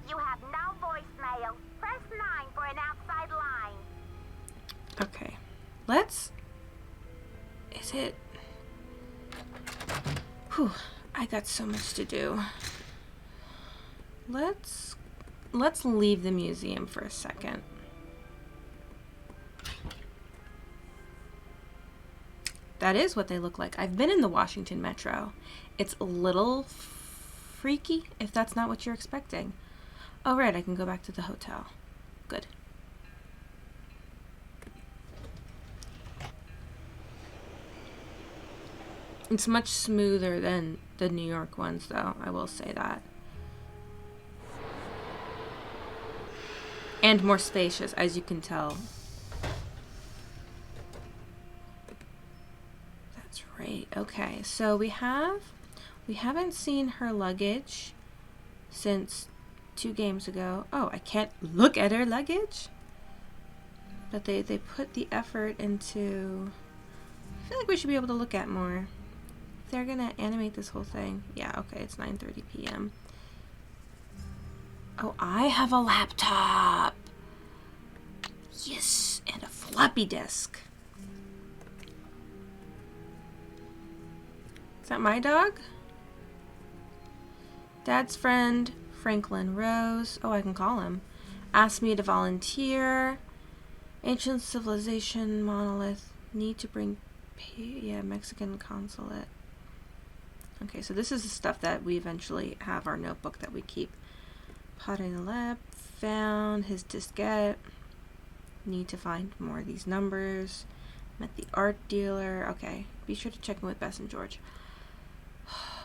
You have no voicemail. Press 9 for an outside line. Okay. Let's... Is it... Whew. I got so much to do. Let's leave the museum for a second. That is what they look like. I've been in the Washington Metro. It's a little freaky, if that's not what you're expecting. Oh, right, I can go back to the hotel. Good. It's much smoother than the New York ones, though. I will say that. And more spacious, as you can tell. That's right. Okay, so we haven't seen her luggage since 2 games ago. Oh, I can't look at her luggage? But they put the effort into... I feel like we should be able to look at more. If they're gonna animate this whole thing. Yeah, okay, it's 9:30 p.m. Oh, I have a laptop! Yes, and a floppy disk. Is that my dog? Dad's friend, Franklin Rose. Oh, I can call him. Asked me to volunteer. Ancient civilization monolith. Need to bring... Yeah, Mexican consulate. Okay, so this is the stuff that we eventually have, our notebook that we keep. Potter in the lab. Found his diskette. Need to find more of these numbers. Met the art dealer. Okay, be sure to check in with Bess and George.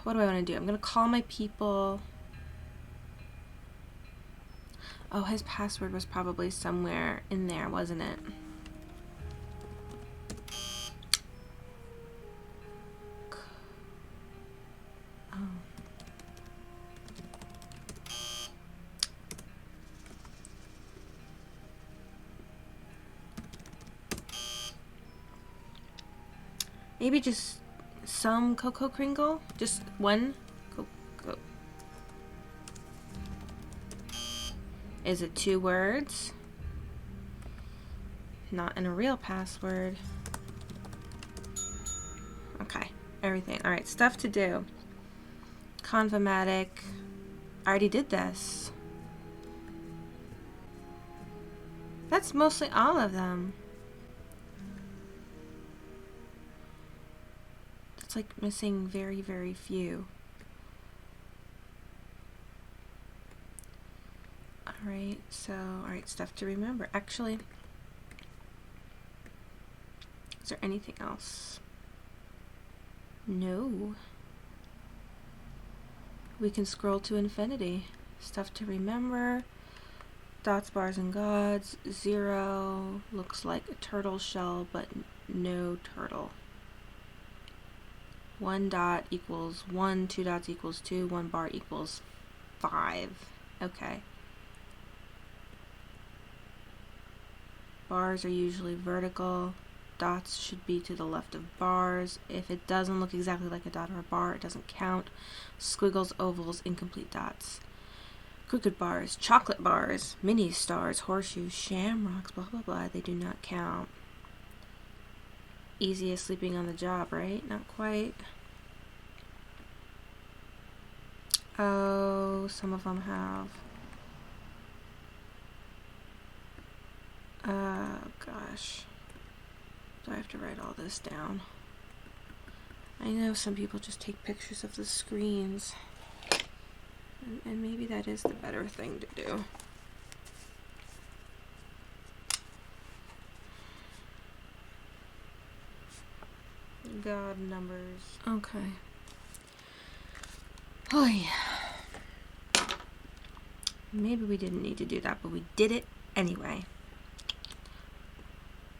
what do I want to do? I'm going to call my people. Oh, his password was probably somewhere in there, wasn't it? Oh. Maybe just some Cocoa Kringle? Just one Cocoa. Is it 2 words? Not in a real password. Okay, everything. Alright, stuff to do. Convomatic. I already did this. That's mostly all of them. It's like missing very, very few. Alright, so, alright, stuff to remember. Actually, is there anything else? No. We can scroll to infinity. Stuff to remember. Dots, bars, and gods. 0 looks like a turtle shell, but no turtle. 1 dot equals 1, 2 dots equals 2, 1 bar equals 5. Okay. Bars are usually vertical. Dots should be to the left of bars. If it doesn't look exactly like a dot or a bar, it doesn't count. Squiggles, ovals, incomplete dots. Crooked bars, chocolate bars, mini stars, horseshoes, shamrocks, blah blah blah, they do not count. Easy as sleeping on the job, right? Not quite. Oh, some of them have. Gosh. Do I have to write all this down? I know some people just take pictures of the screens. And maybe that is the better thing to do. God numbers. Okay. Oh yeah. Maybe we didn't need to do that, but we did it anyway.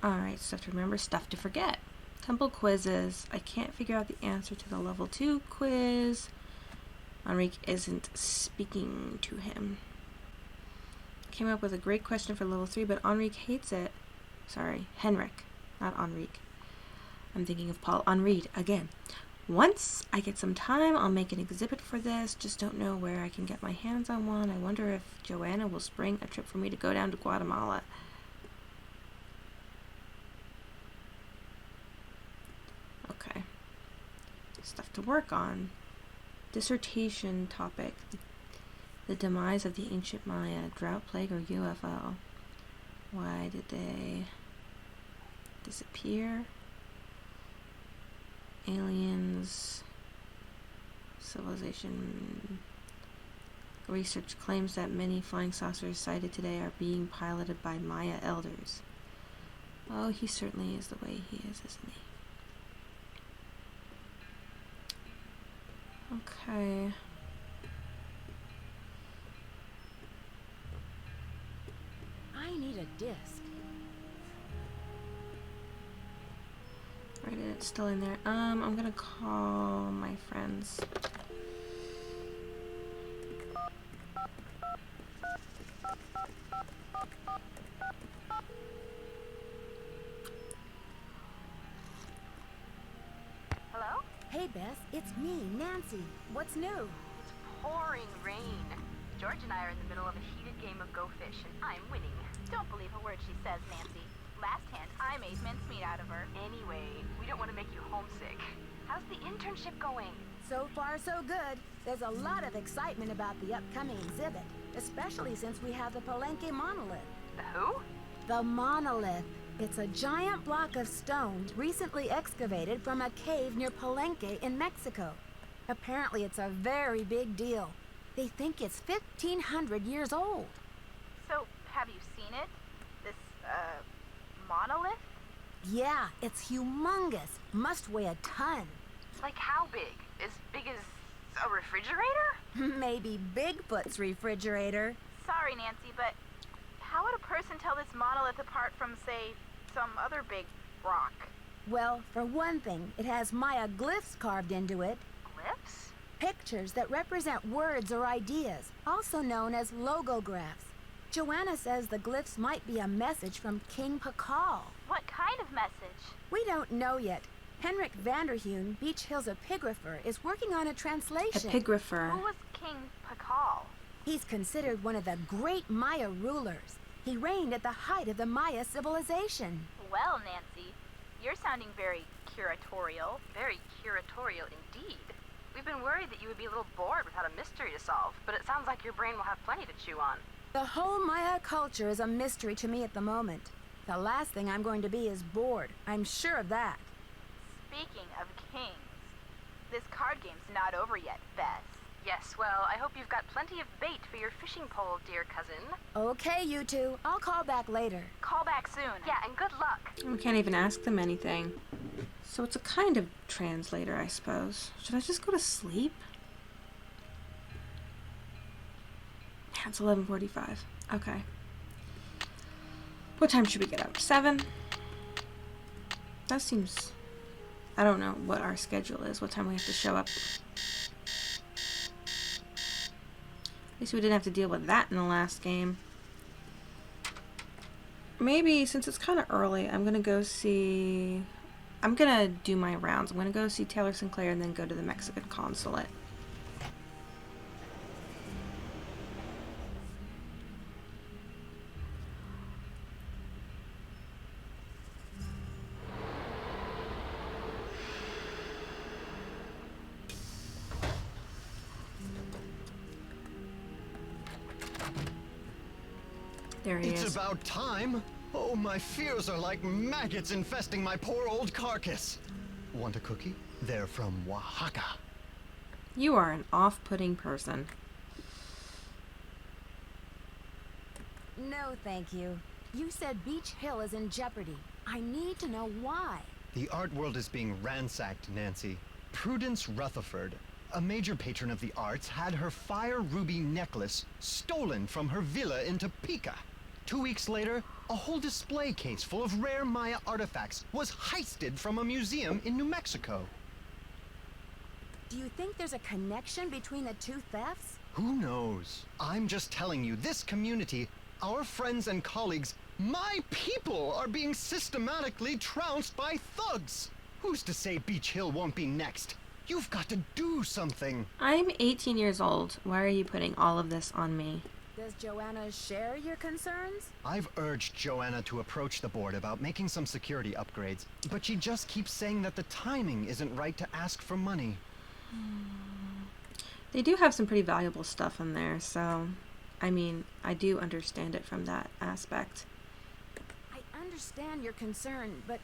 Alright, stuff to remember, stuff to forget. Temple quizzes. I can't figure out the answer to the level 2 quiz. Enrique isn't speaking to him. Came up with a great question for level 3, but Enrique hates it. Sorry, Henrik, not Enrique. I'm thinking of Paul Henri again. Once I get some time, I'll make an exhibit for this. Just don't know where I can get my hands on one. I wonder if Joanna will spring a trip for me to go down to Guatemala. Okay. Stuff to work on. Dissertation topic. The demise of the ancient Maya. Drought, plague, or UFO. Why did they disappear? Aliens. Civilization. Research claims that many flying saucers sighted today are being piloted by Maya elders. Oh, he certainly is the way he is, isn't he? Okay. I need a disc. Right, it's still in there. I'm gonna call my friends. Hello? Hey, Bess, it's me, Nancy. What's new? It's pouring rain. George and I are in the middle of a heated game of Go Fish, and I'm winning. Don't believe a word she says, Nancy. Last hand, I made mincemeat out of her. Anyway, we don't want to make you homesick. How's the internship going? So far, so good. There's a lot of excitement about the upcoming exhibit, especially since we have the Palenque monolith. The who? The monolith. It's a giant block of stone recently excavated from a cave near Palenque in Mexico. Apparently, it's a very big deal. They think it's 1,500 years old. So, have you seen it? This, monolith? Yeah, it's humongous. Must weigh a ton. Like how big? As big as a refrigerator? Maybe Bigfoot's refrigerator. Sorry, Nancy, but how would a person tell this monolith apart from, say, some other big rock? Well, for one thing, it has Maya glyphs carved into it. Glyphs? Pictures that represent words or ideas, also known as logographs. Joanna says the glyphs might be a message from King Pacal. What kind of message? We don't know yet. Henrik Vanderheun, Beech Hill's epigrapher, is working on a translation. Epigrapher. Who was King Pacal? He's considered one of the great Maya rulers. He reigned at the height of the Maya civilization. Well, Nancy, you're sounding very curatorial. Very curatorial indeed. We've been worried that you would be a little bored without a mystery to solve, but it sounds like your brain will have plenty to chew on. The whole Maya culture is a mystery to me at the moment. The last thing I'm going to be is bored. I'm sure of that. Speaking of kings, this card game's not over yet, Beth. Yes, well, I hope you've got plenty of bait for your fishing pole, dear cousin. Okay, you two. I'll call back later. Call back soon. Yeah, and good luck. We can't even ask them anything. So it's a kind of translator, I suppose. Should I just go to sleep? Yeah, it's 11:45. Okay. What time should we get up? 7? That seems... I don't know what our schedule is, what time we have to show up. At least we didn't have to deal with that in the last game. Maybe, since it's kind of early, I'm going to go see... I'm going to do my rounds. I'm going to go see Taylor Sinclair and then go to the Mexican consulate. There he It's is. about time. Oh, my fears are like maggots infesting my poor old carcass. Want a cookie? They're from Oaxaca. You are an off-putting person. No, thank you. You said Beech Hill is in jeopardy. I need to know why. The art world is being ransacked, Nancy. Prudence Rutherford, a major patron of the arts, had her fire ruby necklace stolen from her villa in Topeka. 2 weeks later, a whole display case full of rare Maya artifacts was heisted from a museum in New Mexico. Do you think there's a connection between the two thefts? Who knows? I'm just telling you, this community, our friends and colleagues, my people are being systematically trounced by thugs. Who's to say Beech Hill won't be next? You've got to do something. I'm 18 years old. Why are you putting all of this on me? Does Joanna share your concerns? I've urged Joanna to approach the board about making some security upgrades, but she just keeps saying that the timing isn't right to ask for money. They do have some pretty valuable stuff in there, so... I mean, I do understand it from that aspect. I understand your concern, but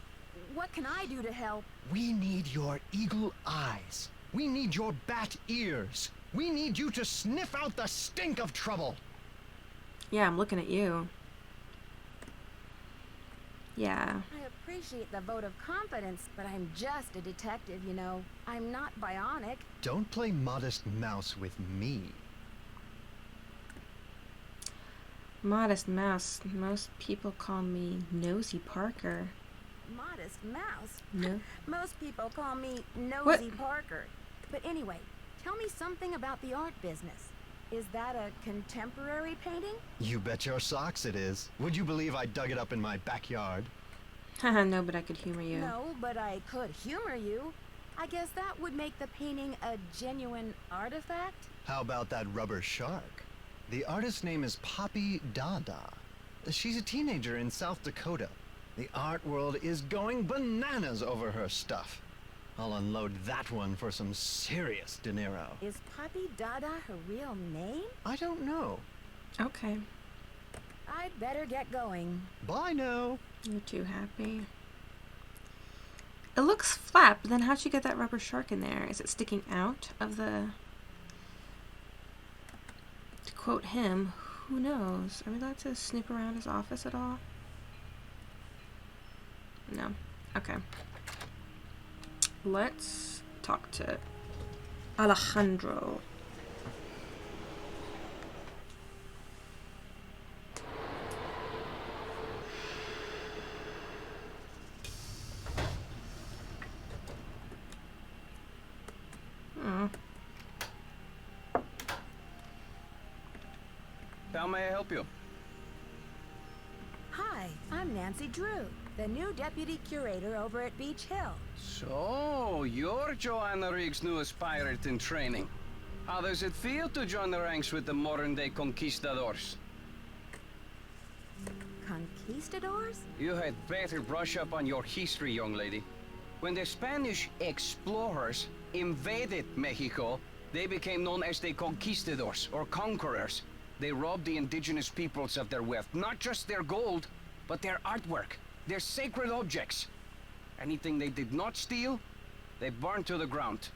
what can I do to help? We need your eagle eyes. We need your bat ears. We need you to sniff out the stink of trouble. Yeah, I'm looking at you. Yeah. I appreciate the vote of confidence, but I'm just a detective, you know. I'm not bionic. Don't play modest mouse with me. Modest mouse. Most people call me Nosy Parker. Modest mouse? No. Most people call me Nosy What? Parker. But anyway, tell me something about the art business. Is that a contemporary painting? You bet your socks it is. Would you believe I dug it up in my backyard? Haha, no, but I could humor you. No, but I could humor you. I guess that would make the painting a genuine artifact? How about that rubber shark? The artist's name is Poppy Dada. She's a teenager in South Dakota. The art world is going bananas over her stuff. I'll unload that one for some serious dinero. Is Poppy Dada her real name? I don't know. Okay. I'd better get going. Bye now. You're too happy. It looks flat, but then how'd you get that rubber shark in there? Is it sticking out of the... To quote him, who knows? Are we allowed to snoop around his office at all? No. Okay. Let's talk to Alejandro. How may I help you? Hi, I'm Nancy Drew, the new deputy curator over at Beech Hill. So, you're Joanna Riggs' newest pirate in training. How does it feel to join the ranks with the modern-day conquistadors? Conquistadors? You had better brush up on your history, young lady. When the Spanish explorers invaded Mexico, they became known as the conquistadors, or conquerors. They robbed the indigenous peoples of their wealth, not just their gold, but their artwork, their sacred objects. Anything they did not steal, they burned to the ground.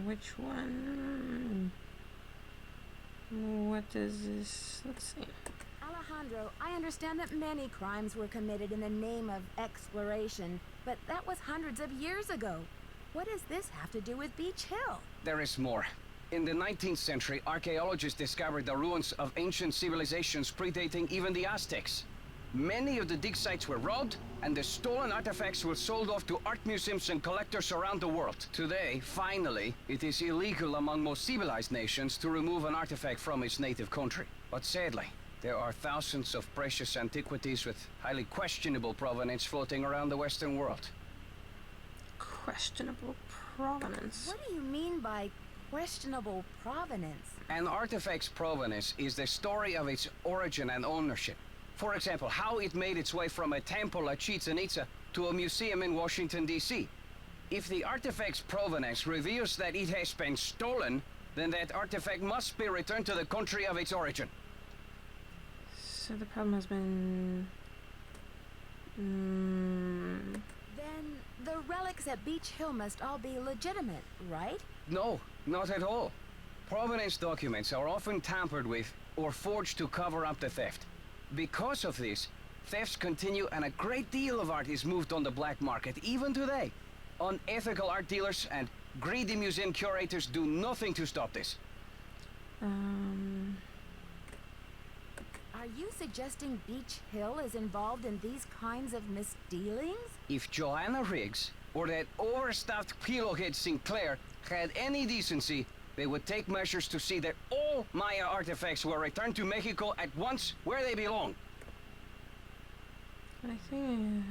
Which one? What is this? Let's see. Alejandro, I understand that many crimes were committed in the name of exploration, but that was hundreds of years ago. What does this have to do with Beech Hill? There is more. In the 19th century, archaeologists discovered the ruins of ancient civilizations predating even the Aztecs. Many of the dig sites were robbed, and the stolen artifacts were sold off to art museums and collectors around the world. Today, finally, it is illegal among most civilized nations to remove an artifact from its native country. But sadly, there are thousands of precious antiquities with highly questionable provenance floating around the Western world. Questionable provenance. What do you mean by questionable provenance? An artifact's provenance is the story of its origin and ownership. For example, how it made its way from a temple at Chichen Itza to a museum in Washington, D.C. If the artifact's provenance reveals that it has been stolen, then that artifact must be returned to the country of its origin. So the problem has been... Then the relics at Beech Hill must all be legitimate, right? No, not at all. Provenance documents are often tampered with or forged to cover up the theft. Because of this, thefts continue and a great deal of art is moved on the black market, even today. Unethical art dealers and greedy museum curators do nothing to stop this. Are you suggesting Beech Hill is involved in these kinds of misdealings? If Joanna Riggs or that overstuffed pillowhead Sinclair had any decency, they would take measures to see that all Maya artifacts were returned to Mexico at once where they belong. I think...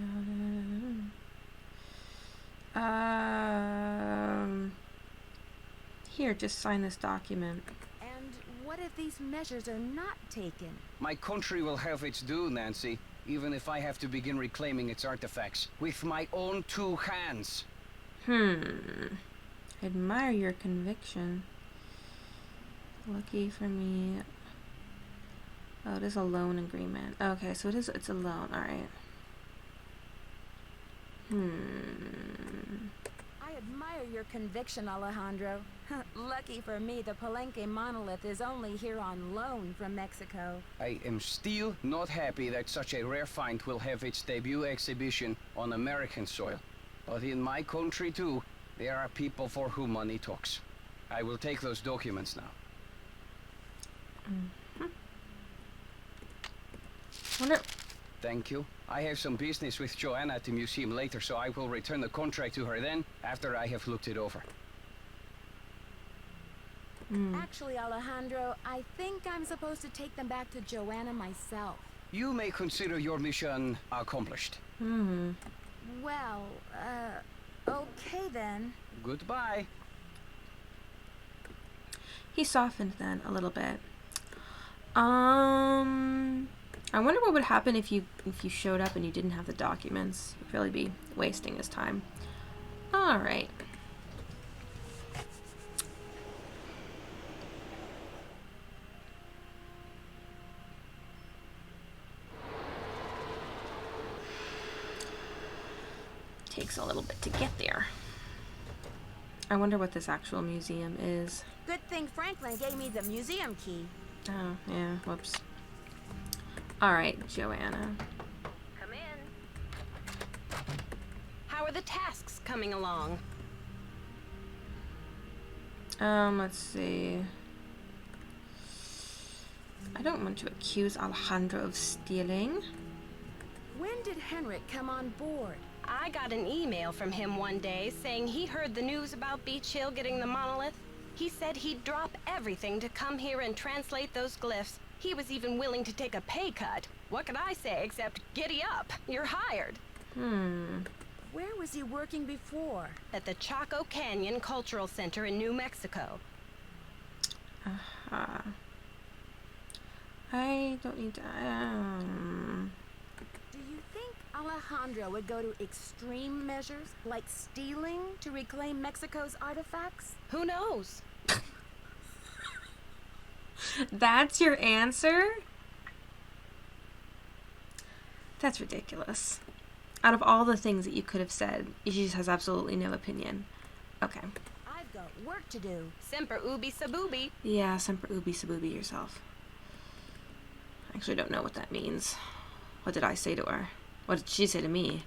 Here, just sign this document. And what if these measures are not taken? My country will have its due, Nancy, even if I have to begin reclaiming its artifacts with my own two hands. Admire your conviction. Lucky for me. Oh, it is a loan agreement. Okay, so it's a loan, alright. I admire your conviction, Alejandro. Lucky for me, the Palenque monolith is only here on loan from Mexico. I am still not happy that such a rare find will have its debut exhibition on American soil. But in my country too, there are people for whom money talks. I will take those documents now. Thank you. I have some business with Joanna at the museum later, so I will return the contract to her then, after I have looked it over. Actually, Alejandro, I think I'm supposed to take them back to Joanna myself. You may consider your mission accomplished. Well, okay then. Goodbye. He softened then a little bit. I wonder what would happen if you showed up and you didn't have the documents. You'd really be wasting his time. All right. Takes a little bit to get there. I wonder what this actual museum is. Good thing Franklin gave me the museum key. Oh, yeah, whoops. All right, Joanna. Come in. How are the tasks coming along? Let's see. I don't want to accuse Alejandro of stealing. When did Henrik come on board? I got an email from him one day saying he heard the news about Beech Hill getting the monolith. He said he'd drop everything to come here and translate those glyphs. He was even willing to take a pay cut. What could I say except giddy up? You're hired. Where was he working before? At the Chaco Canyon Cultural Center in New Mexico. I don't need to. Do you think Alejandro would go to extreme measures, like stealing, to reclaim Mexico's artifacts? Who knows? That's your answer? That's ridiculous. Out of all the things that you could have said, she just has absolutely no opinion. Okay. I've got work to do. Semper ubi sabubi. Yeah, semper ubi sabubi yourself. I actually don't know what that means. What did I say to her? What did she say to me?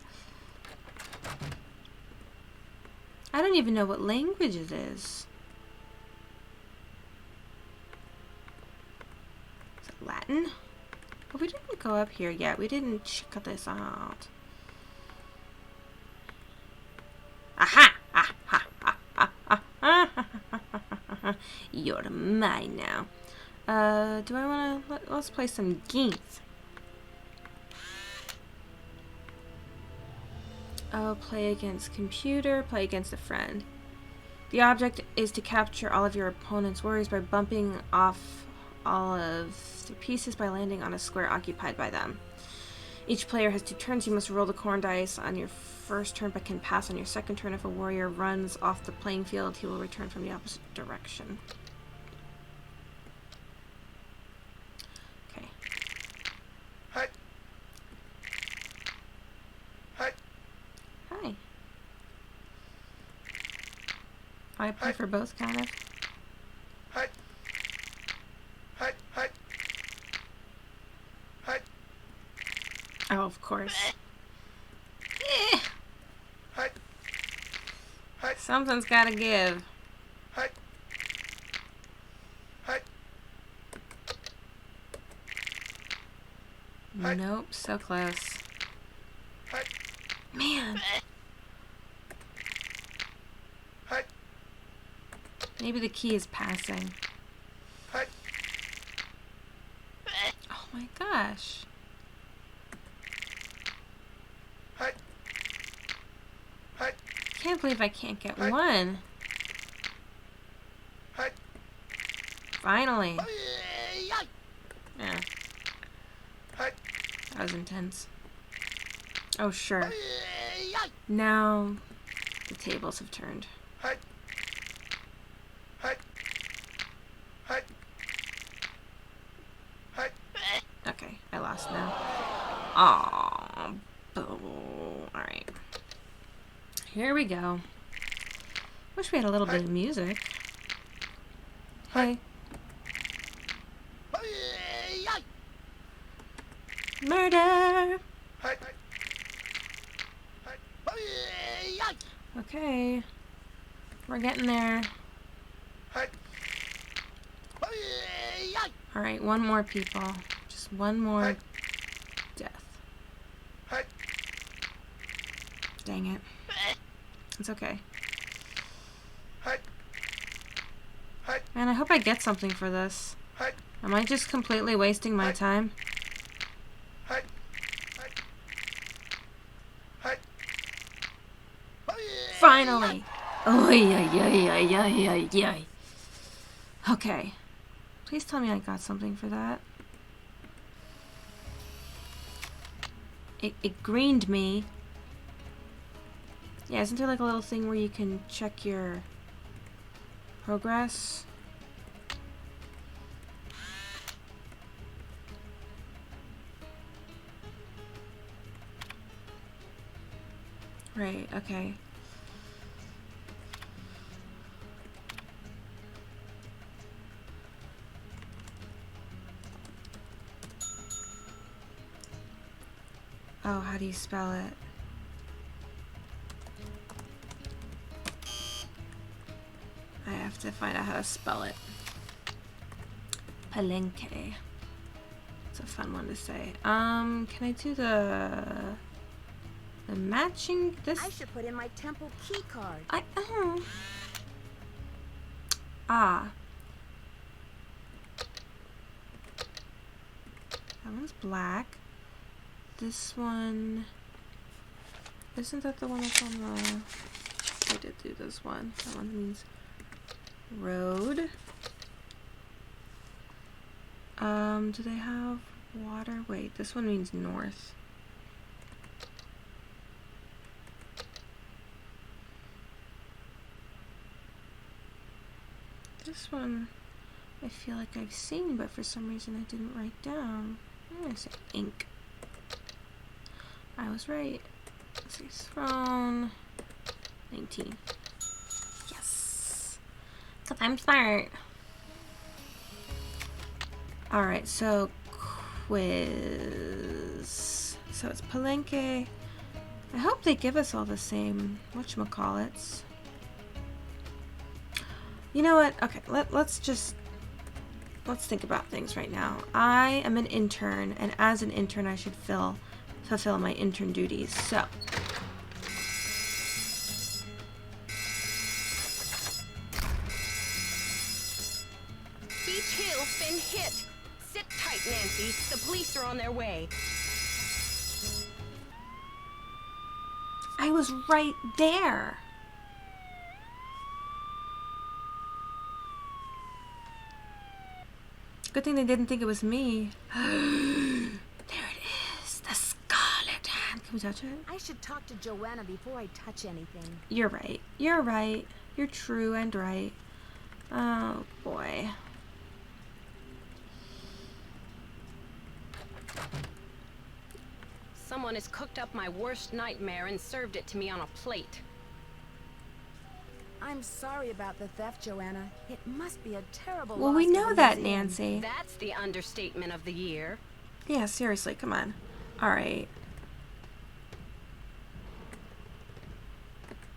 I don't even know what language it is. Is it Latin? But we didn't go up here yet. We didn't check this out. Aha! Ah, ha, ha, ha, ha, ha, ha, ha. You're mine now. Do I want to... Let's play some games. Oh, play against computer, play against a friend. The object is to capture all of your opponent's worries by bumping off all of their pieces by landing on a square occupied by them. Each player has 2 turns. You must roll the corn dice on your first turn but can pass on your second turn. If a warrior runs off the playing field, he will return from the opposite direction. Okay. Hi. Hi. Hi. I play for both, kind of. Hi. Hi. Hi. Hi. Oh, of course. Hi. Hi. Something's gotta give. Hi. Hi. Hi. Nope, so close. Hi. Man. Hi. Maybe the key is passing. Hi. Oh my gosh. Hi. Hi. Can't believe I can't get Hi. one. Hi. Finally. Yeah, Hi. that was intense. Oh, sure. Now the tables have turned. Hi. Hi. Hi. Hi. Okay, I lost now. Aww. Boo. Alright. Here we go. Wish we had a little bit of music. Hey. Murder! Hi. Hi. Okay. We're getting there. Hi. Alright, one more, people. Just one more Hi. death. Hi. Dang it. It's okay. Hi. Hi. Man, I hope I get something for this. Hi. Am I just completely wasting my time? Hi. Hi. Hi. Finally! Oy, oy, oy, oy, oy, oy, oy. Okay. Please tell me I got something for that. It greened me. Yeah, isn't there like a little thing where you can check your progress? Right, okay. Oh, how do you spell it? to find out how to spell it. Palenque. It's a fun one to say. Can I do the matching this? I should put in my temple key card. Ah. That one's black. This one, isn't that the one that's on the, I did do this one. That one means road. Do they have water? Wait, this one means north. This one I feel like I've seen, but for some reason I didn't write down. I'm gonna say ink. I was right. Let's see, throne 19. Yes, 'cause I'm smart. Alright, so quiz. So it's Palenque. I hope they give us all the same whatchamacallits. You know what? Okay, let's think about things right now. I am an intern, and as an intern I should fulfill my intern duties. So Beech Hill's been hit. Sit tight, Nancy. The police are on their way. I was right there. Good thing they didn't think it was me. There it is, the Scarlet Hand. Can we touch it? I should talk to Joanna before I touch anything. You're right. You're right. You're true and right. Oh boy. Someone has cooked up my worst nightmare and served it to me on a plate. I'm sorry about the theft, Joanna. It must be a terrible Well, loss we to know the that, museum. Nancy. That's the understatement of the year. Yeah, seriously, come on. Alright.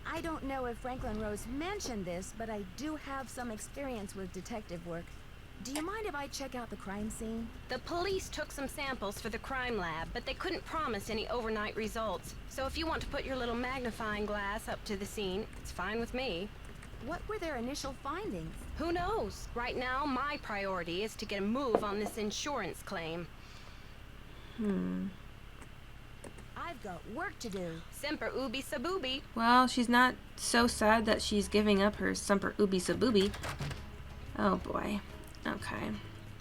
I don't know if Franklin Rose mentioned this, but I do have some experience with detective work. Do you mind if I check out the crime scene? The police took some samples for the crime lab, but they couldn't promise any overnight results. So if you want to put your little magnifying glass up to the scene, it's fine with me. What were their initial findings? Who knows? Right now, my priority is to get a move on this insurance claim. I've got work to do. Semper ubi sabubi. Well, she's not so sad that she's giving up her Semper Ubi Sabubi. Oh boy. Okay.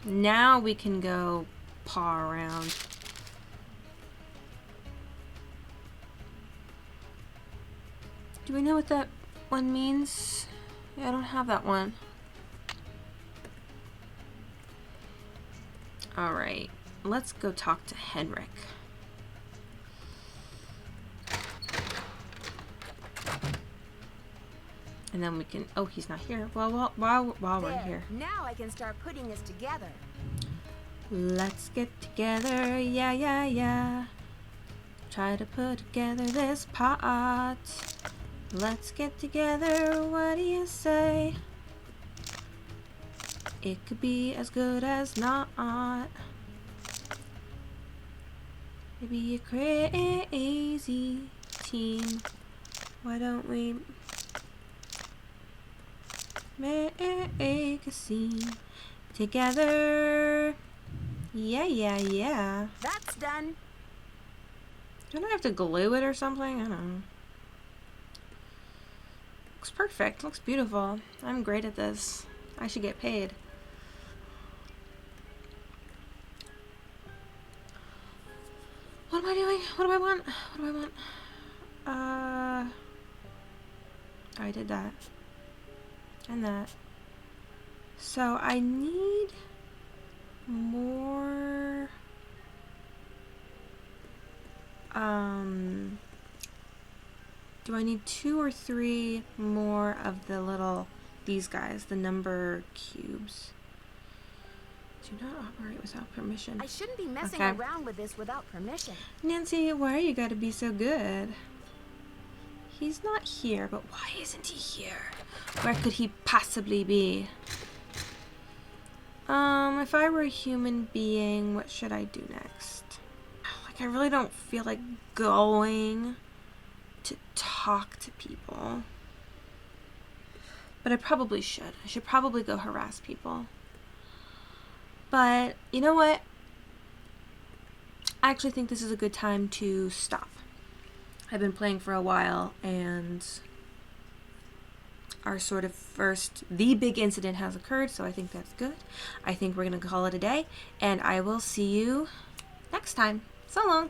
Now we can go paw around. Do we know what that one means? Yeah, I don't have that one. Alright. Let's go talk to Henrik. And then we can, oh, he's not here. Well, while we're There. here. Now I can start putting this together. Let's get together, yeah, yeah, yeah. Try to put together this pot. Let's get together, what do you say? It could be as good as not. Maybe a crazy team. Why don't we make a scene together? Yeah, yeah, yeah. That's done. Don't I have to glue it or something? I don't know. Looks perfect. Looks beautiful. I'm great at this. I should get paid. What am I doing? What do I want? What do I want? I did that. And that. So I need more do I need 2 or 3 more of the little, these guys, the number cubes? Do not operate without permission. I shouldn't be messing Okay. around with this without permission. Nancy, why you gotta be so good? He's not here, but why isn't he here? Where could he possibly be? If I were a human being, what should I do next? Like, I really don't feel like going to talk to people. But I probably should. I should probably go harass people. But, you know what? I actually think this is a good time to stop. I've been playing for a while, and our sort of the big incident has occurred, so I think that's good. I think we're going to call it a day, and I will see you next time. So long.